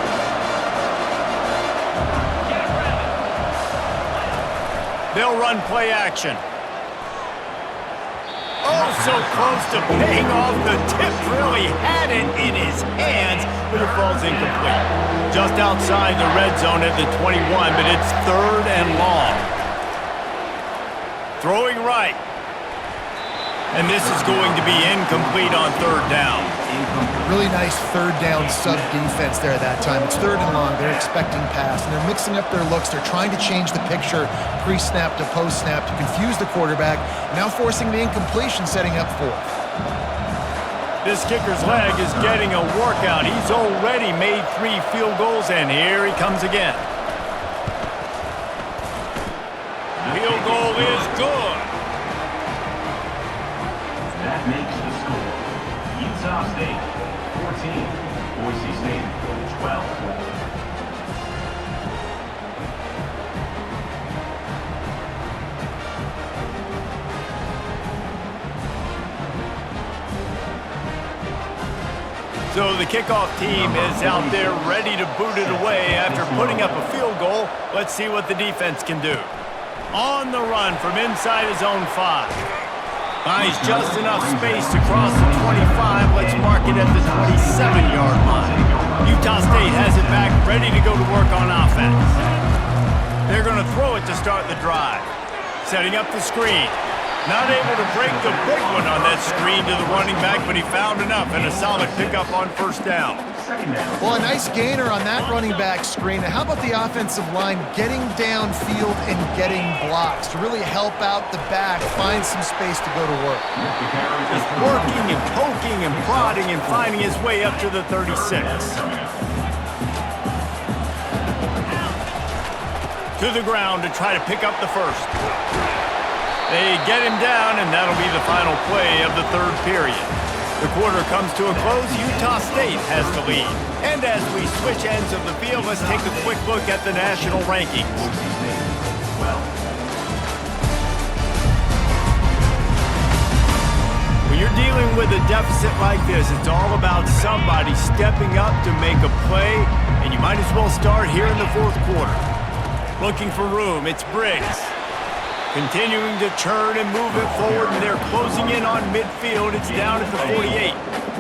They'll run play action. Oh, so close to paying off. The tip really had it in his hands, but it falls incomplete. Just outside the red zone at the 21, but it's 3rd and long. Throwing right. And this is going to be incomplete on 3rd down. Really nice 3rd down sub-defense there that time. It's 3rd and long. They're expecting pass, and they're mixing up their looks. They're trying to change the picture pre-snap to post-snap to confuse the quarterback, now forcing the incompletion, setting up 4th. This kicker's leg is getting a workout. He's already made 3 field goals, and here he comes again. Field goal is good. That makes the score. Utah State 14, Boise.State 12. So the kickoff team is out there ready to boot it away after putting up a field goal. Let's see what the defense can do. On the run from inside his own 5. Finds just enough space to cross the 25. Let's mark it at the 27-yard line. Utah State has it back, ready to go to work on offense. They're going to throw it to start the drive. Setting up the screen. Not able to break the big one on that screen to the running back, but he found enough and a solid pickup on first down. Well, a nice gainer on that running back screen. How about the offensive line getting downfield and getting blocks to really help out the back, find some space to go to work? Just working and poking and prodding and finding his way up to the 36. To the ground to try to pick up the first. They get him down, and that'll be the final play of the 3rd period. The quarter comes to a close. Utah State has the lead. And as we switch ends of the field, let's take a quick look at the national rankings. When you're dealing with a deficit like this, it's all about somebody stepping up to make a play, and you might as well start here in the 4th quarter. Looking for room, it's Briggs. Continuing to churn and move it forward, and they're closing in on midfield. It's down at the 48.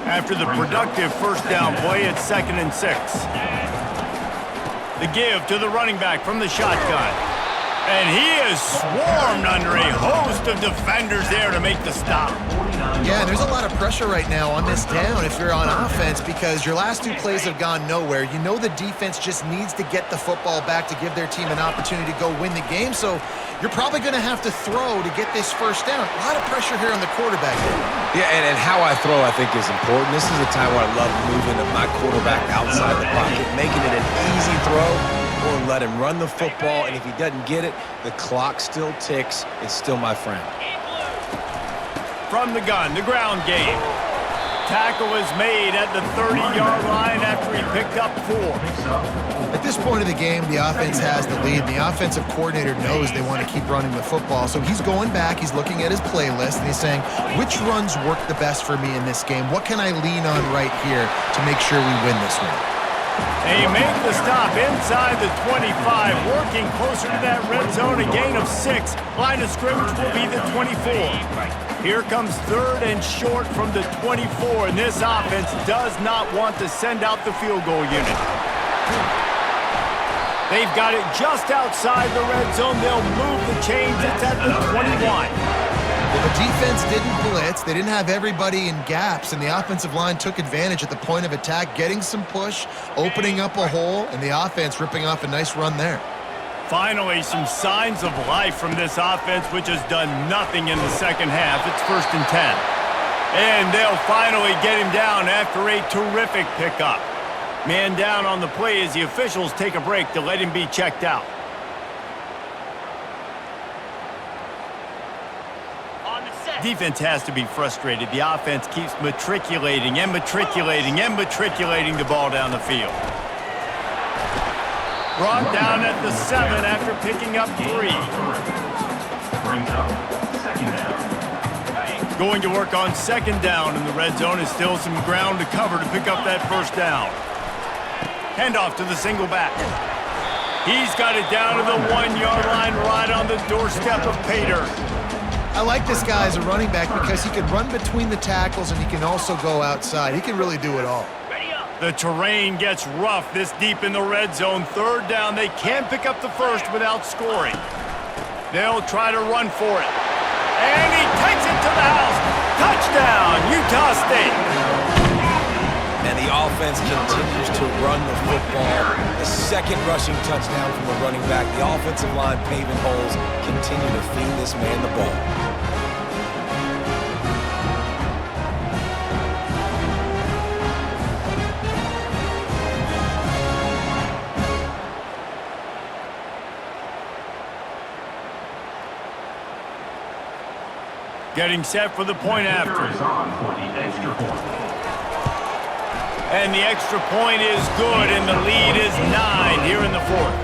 After the productive first down play, it's 2nd and 6. The give to the running back from the shotgun. And he is swarmed under a host of defenders there to make the stop. Yeah, there's a lot of pressure right now on this down if you're on offense because your last 2 plays have gone nowhere. You know the defense just needs to get the football back to give their team an opportunity to go win the game, so you're probably going to have to throw to get this first down. A lot of pressure here on the quarterback. Yeah, and how I throw, I think, is important. This is a time where I love moving my quarterback outside the pocket, making it an easy throw, or let him run the football, and if he doesn't get it, the clock still ticks. It's still my friend. From the gun, the ground game. Tackle is made at the 30-yard line after he picked up 4. The At this point of the game, the offense has the lead. The offensive coordinator knows they want to keep running the football. So he's going back, he's looking at his playlist, and he's saying, which runs work the best for me in this game? What can I lean on right here to make sure we win this one? They make the stop inside the 25, working closer to that red zone, a gain of 6. Line of scrimmage will be the 24. Here comes third and short from the 24, and this offense does not want to send out the field goal unit. They've got it just outside the red zone. They'll move the chains. It's at the 21. Well, the defense didn't blitz. They didn't have everybody in gaps, and the offensive line took advantage at the point of attack, getting some push, opening up a hole, and the offense ripping off a nice run there. Finally, some signs of life from this offense, which has done nothing in the second half. It's 1st and 10. And they'll finally get him down after a terrific pickup. Man down on the play as the officials take a break to let him be checked out. Defense has to be frustrated. The offense keeps matriculating and matriculating and matriculating the ball down the field. Brought down at the 7 after picking up 3. Brings up second down. Going to work on 2nd down in the red zone is still some ground to cover to pick up that 1st down. Handoff to the single back. He's got it down to the 1-yard line right on the doorstep of Pater. I like this guy as a running back because he can run between the tackles and he can also go outside. He can really do it all. The terrain gets rough this deep in the red zone. 3rd down. They can't pick up the 1st without scoring. They'll try to run for it. And he takes it to the house. Touchdown, Utah State. And the offense continues to run the football. The 2nd rushing touchdown from the running back. The offensive line paving holes continue to feed this man the ball. Getting set for the point after. On for the extra point. And the extra point is good, and the lead is 9 here in the 4th.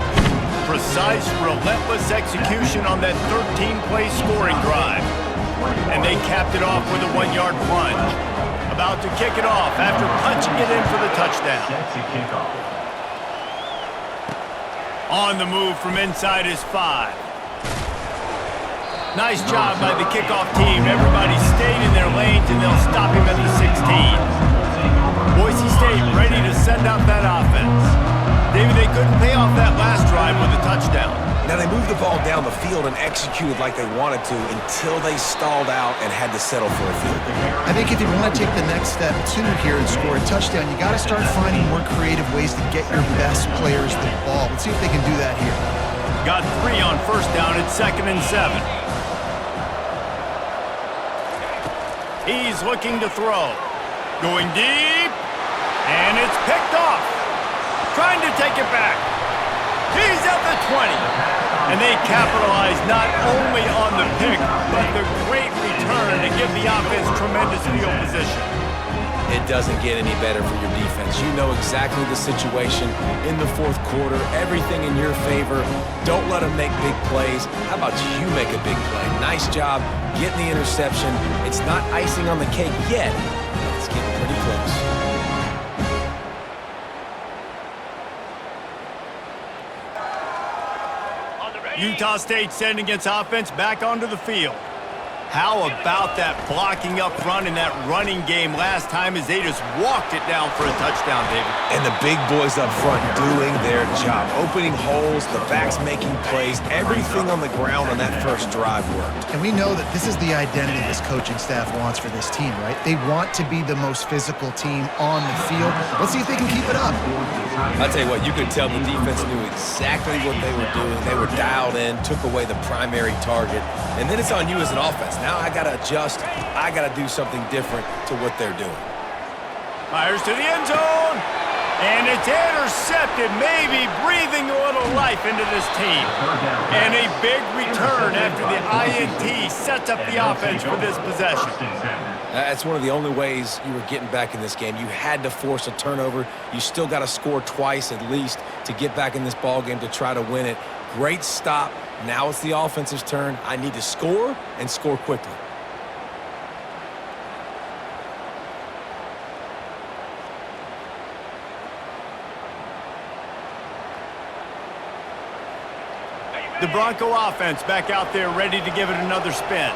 Precise, relentless execution on that 13-play scoring drive. And they capped it off with a 1-yard plunge. About to kick it off after punching it in for the touchdown. Set to kick off. On the move from inside his 5. Nice job by the kickoff team. Everybody stayed in their lanes, and they'll stop him at the 16. Boise State ready to send out that offense. David, they couldn't pay off that last drive with a touchdown. Now, they moved the ball down the field and executed like they wanted to until they stalled out and had to settle for a field goal. I think if you want to take the next step, too, here and score a touchdown, you got to start finding more creative ways to get your best players the ball. Let's see if they can do that here. Got 3 on 1st down at 2nd and 7. He's looking to throw. Going deep. And it's picked off. Trying to take it back. He's at the 20. And they capitalize not only on the pick, but the great return to give the offense tremendous field position. It doesn't get any better for your defense. You know exactly the situation in the 4th quarter. Everything in your favor. Don't let them make big plays. How about you make a big play? Nice job getting the interception. It's not icing on the cake yet, but it's getting pretty close. Utah State sending its offense back onto the field. How about that blocking up front in that running game last time as they just walked it down for a touchdown, David? And the big boys up front doing their job. Opening holes, the backs making plays. Everything on the ground on that 1st drive worked. And we know that this is the identity this coaching staff wants for this team, right? They want to be the most physical team on the field. Let's see if they can keep it up. I'll tell you what, you could tell the defense knew exactly what they were doing. They were dialed in, took away the primary target, and then it's on you as an offense. Now I got to adjust. I got to do something different to what they're doing. Fires to the end zone, and it's intercepted, maybe breathing a little life into this team. And a big return after the INT sets up the offense for this possession. That's one of the only ways you were getting back in this game. You had to force a turnover. You still got to score twice at least to get back in this ball game to try to win it. Great stop. Now it's the offense's turn. I need to score and score quickly. The Bronco offense back out there ready to give it another spin.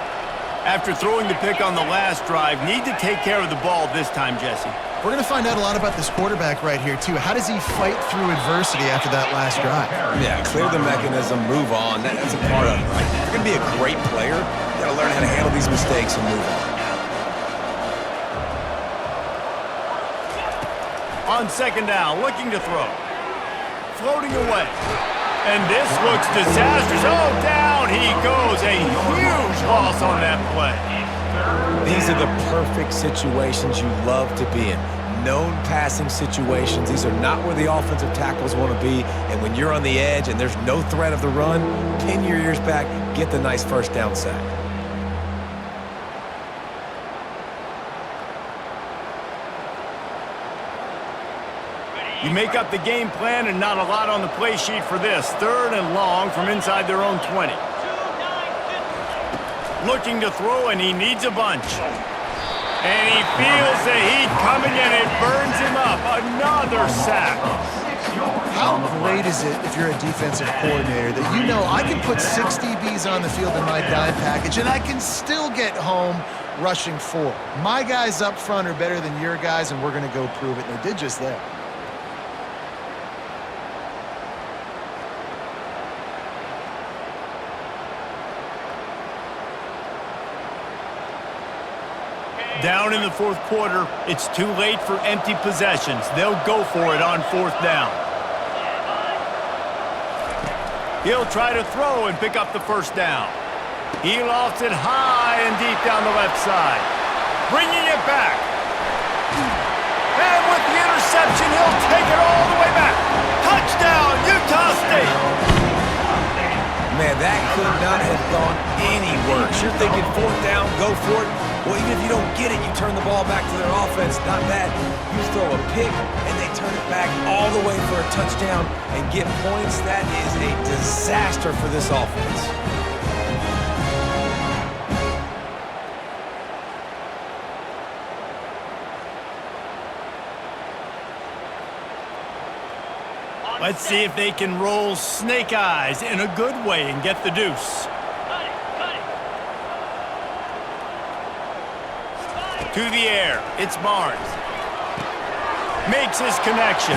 After throwing the pick on the last drive, need to take care of the ball this time, Jesse. We're going to find out a lot about this quarterback right here, too. How does he fight through adversity after that last drive? Yeah, clear the mechanism, move on. That's a part of it, right? If you're going to be a great player, you got to learn how to handle these mistakes and move On on. second down, looking to throw. Floating away. And this looks disastrous. Oh, down he goes. A huge loss on that play. These are the perfect situations you love to be in. Known passing situations. These are not where the offensive tackles want to be. And when you're on the edge and there's no threat of the run, pin your ears back, get the nice first down sack. You make up the game plan and not a lot on the play sheet for this. Third and long from inside their own 20. Looking to throw, and he needs a bunch. And he feels the heat coming, and it burns him up. Another sack. How great is it if you're a defensive coordinator that you know I can put 6 DBs on the field in my dime package and I can still get home rushing 4. My guys up front are better than your guys, and we're going to go prove it. And they did just that. Down in the fourth quarter, it's too late for empty possessions. They'll go for it on fourth down. He'll try to throw and pick up the first down. He lofts it high and deep down the left side. Bringing it back. And with the interception, he'll take it all the way back. Touchdown, Utah State. Man, that could not have gone any worse. You're thinking fourth down, go for it. Well, even if you don't get it, you turn the ball back to their offense. Not that. You throw a pick, and they turn it back all the way for a touchdown and get points. That is a disaster for this offense. Let's see if they can roll snake eyes in a good way and get the deuce. To the air, it's Barnes. Makes his connection.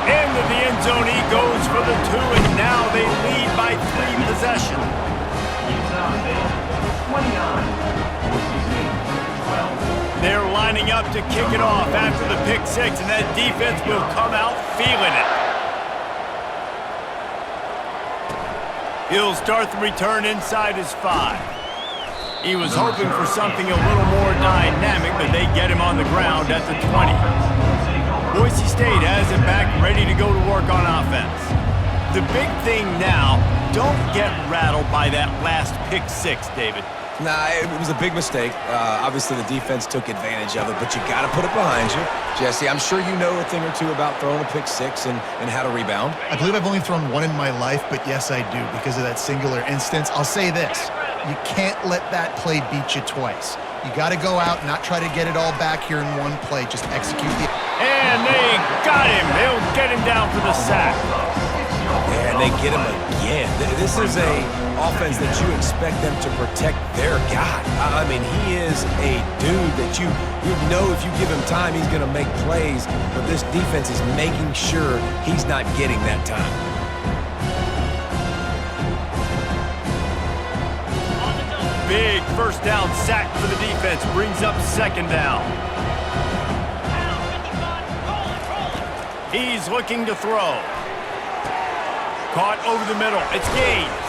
Into the end zone he goes for the 2, and now they lead by 3 possessions. Utah State, 29. Boise.State.Broncos.at.Utah.State.Aggies, 12. They're lining up to kick it off after the pick 6, and that defense will come out feeling it. He'll start the return inside his 5. He was hoping for something a little more dynamic, but they get him on the ground at the 20. Boise State has it back, ready to go to work on offense. The big thing now, don't get rattled by that last pick 6, David. Nah, it was a big mistake. Obviously, the defense took advantage of it, but you got to put it behind you. Jesse, I'm sure you know a thing or two about throwing a pick 6 and how to rebound. I believe I've only thrown 1 in my life, but yes, I do because of that singular instance. I'll say this. You can't let that play beat you twice. You got to go out, not try to get it all back here in one play. Just execute the... And they got him. They'll get him down for the sack. Yeah, and they get him again. This is a offense that you expect them to protect their guy. I mean, he is a dude that you know if you give him time, he's going to make plays, but this defense is making sure he's not getting that time. Big first down sack for the defense. Brings up second down. He's looking to throw. Caught over the middle. It's Gaines.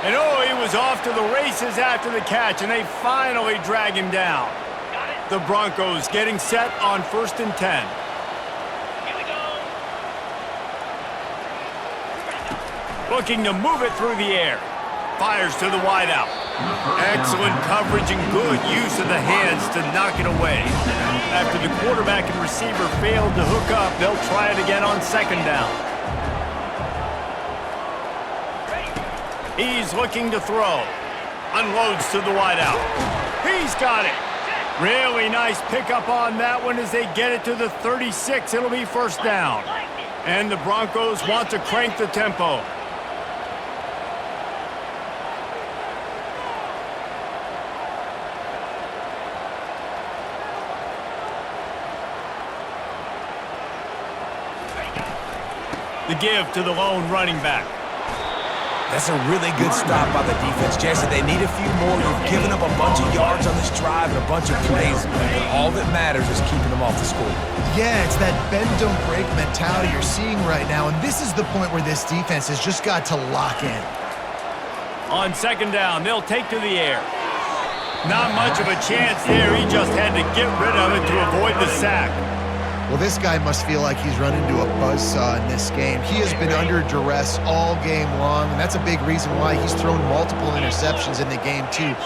And oh, he was off to the races after the catch, and they finally drag him down. The Broncos getting set on 1st and 10. Looking to move it through the air. Fires to the wideout. Excellent coverage and good use of the hands to knock it away. After the quarterback and receiver failed to hook up, they'll try it again on second down. He's looking to throw. Unloads to the wideout. He's got it. Really nice pickup on that one as they get it to the 36. It'll be first down. And the Broncos want to crank the tempo. The give to the lone running back. That's a really good stop by the defense, Jesse. They need a few more. You've given up a bunch of yards on this drive and a bunch of plays, and all that matters is keeping them off the score. Yeah, it's that bend, don't break mentality you're seeing right now, and this is the point where this defense has just got to lock in. On second down, they'll take to the air. Not much of a chance there. He just had to get rid of it to avoid the sack. Well, this guy must feel like he's run into a buzzsaw in this game. He has been under duress all game long, and that's a big reason why he's thrown multiple interceptions in the game, too.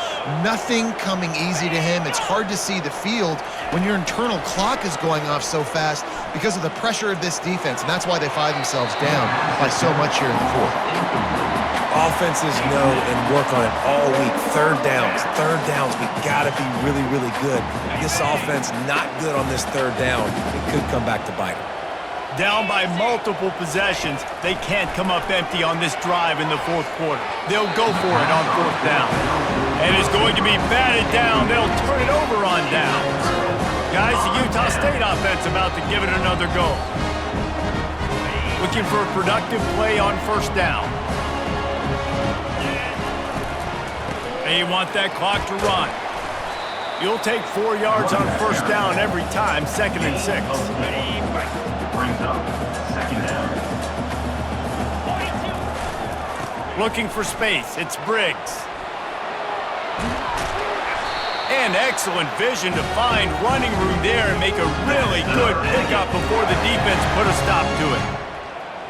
Nothing coming easy to him. It's hard to see the field when your internal clock is going off so fast because of the pressure of this defense, and that's why they find themselves down by so much here in the fourth. Offenses know and work on it all week. Third downs. We got to be really, really good. This offense not good on this third down. It could come back to bite them. Down by multiple possessions, they can't come up empty on this drive in the fourth quarter. They'll go for it on fourth down. And it's going to be batted down. They'll turn it over on downs. Guys, the Utah State offense about to give it another go. Looking for a productive play on first down. They want that clock to run. You'll take 4 yards on first down every time, 2nd and 6. Brings up second down. Looking for space, it's Briggs. And excellent vision to find running room there and make a really good pickup before the defense put a stop to it.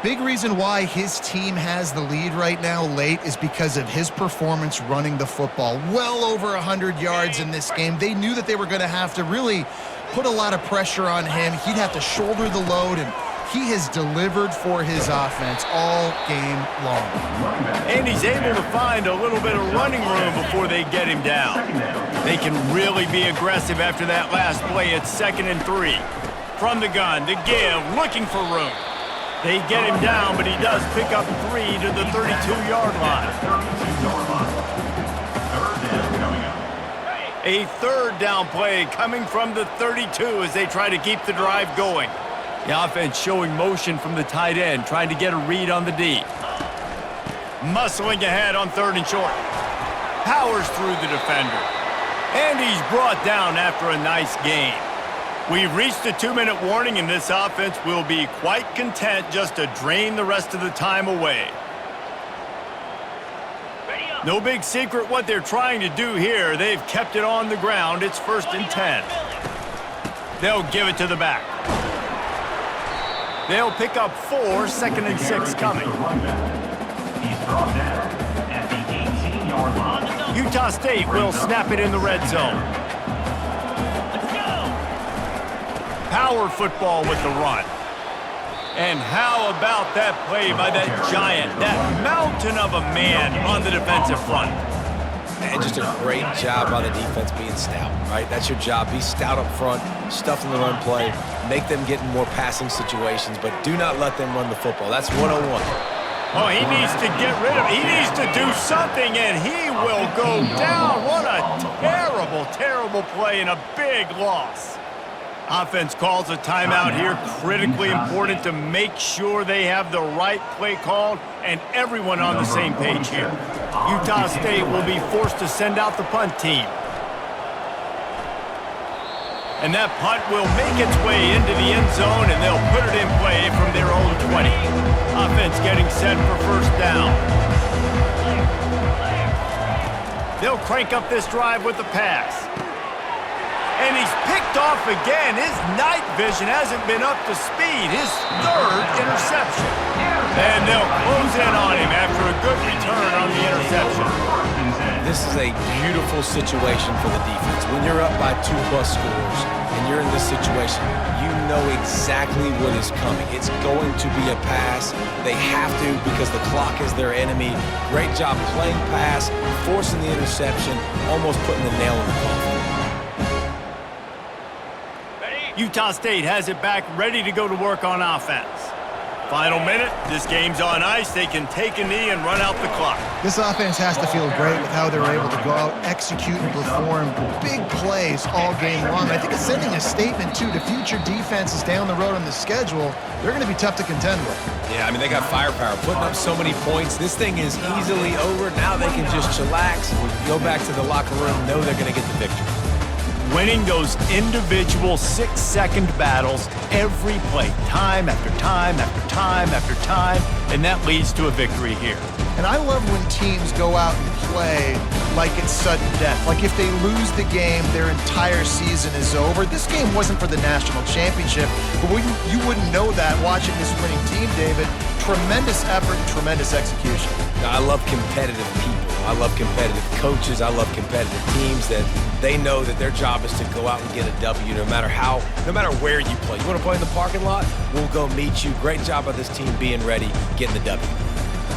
Big reason why his team has the lead right now late is because of his performance running the football. Well over 100 yards in this game. They knew that they were going to have to really put a lot of pressure on him. He'd have to shoulder the load, and he has delivered for his offense all game long. And he's able to find a little bit of running room before they get him down. They can really be aggressive after that last play. It's 2nd and 3. From the gun, the give, looking for room. They get him down, but he does pick up 3 to the 32-yard line. A third down play coming from the 32 as they try to keep the drive going. The offense showing motion from the tight end, trying to get a read on the D. Muscling ahead on 3rd and short. Powers through the defender. And he's brought down after a nice gain. We've reached a 2-minute warning, and this offense will be quite content just to drain the rest of the time away. No big secret what they're trying to do here. They've kept it on the ground. It's 1st and 10. They'll give it to the back. They'll pick up 4, 2nd and 6 coming. He's brought down at the 18-yard line. Utah State will snap it in the red zone. Power football with the run. And how about that play by that giant, that mountain of a man on the defensive front? And just a great job by the defense being stout, right? That's your job. Be stout up front, stuff in the run play, make them get in more passing situations, but do not let them run the football. That's 101. Oh, he needs to get rid of it. He needs to do something, and he will go down. What a terrible, terrible play and a big loss. Offense calls a timeout here. Critically important to make sure they have the right play called and everyone on the same page here. Utah State will be forced to send out the punt team. And that punt will make its way into the end zone, and they'll put it in play from their own 20. Offense getting set for first down. They'll crank up this drive with the pass. And he's picked off again. His night vision hasn't been up to speed. His 3rd interception. And they'll close in on him after a good return on the interception. this is a beautiful situation for the defense. When you're up by 2+ scores and you're in this situation, you know exactly what is coming. It's going to be a pass. They have to because the clock is their enemy. Great job playing pass, forcing the interception, almost putting the nail in the coffin. Utah State has it back, ready to go to work on offense. Final minute, this game's on ice. They can take a knee and run out the clock. This offense has to feel great with how they're able to go out, execute, and perform big plays all game long. I think it's sending a statement, too, to future defenses down the road on the schedule. They're going to be tough to contend with. Yeah, I mean, they got firepower, putting up so many points. This thing is easily over. Now they can just chillax, go back to the locker room, know they're going to get the victory. Winning those individual 6-second battles every play, time after time after time after time, and that leads to a victory here. And I love when teams go out and play like it's sudden death. Like if they lose the game, their entire season is over. This game wasn't for the national championship, but you wouldn't know that watching this winning team, David. Tremendous effort, tremendous execution. Now, I love competitive people. I love competitive coaches. I love competitive teams that they know that their job is to go out and get a W no matter where you play. You want to play in the parking lot? We'll go meet you. Great job by this team being ready, getting the W.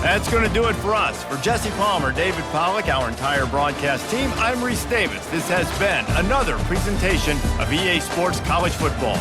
That's going to do it for us. For Jesse Palmer, David Pollack, our entire broadcast team, I'm Reese Davis. This has been another presentation of EA Sports College Football.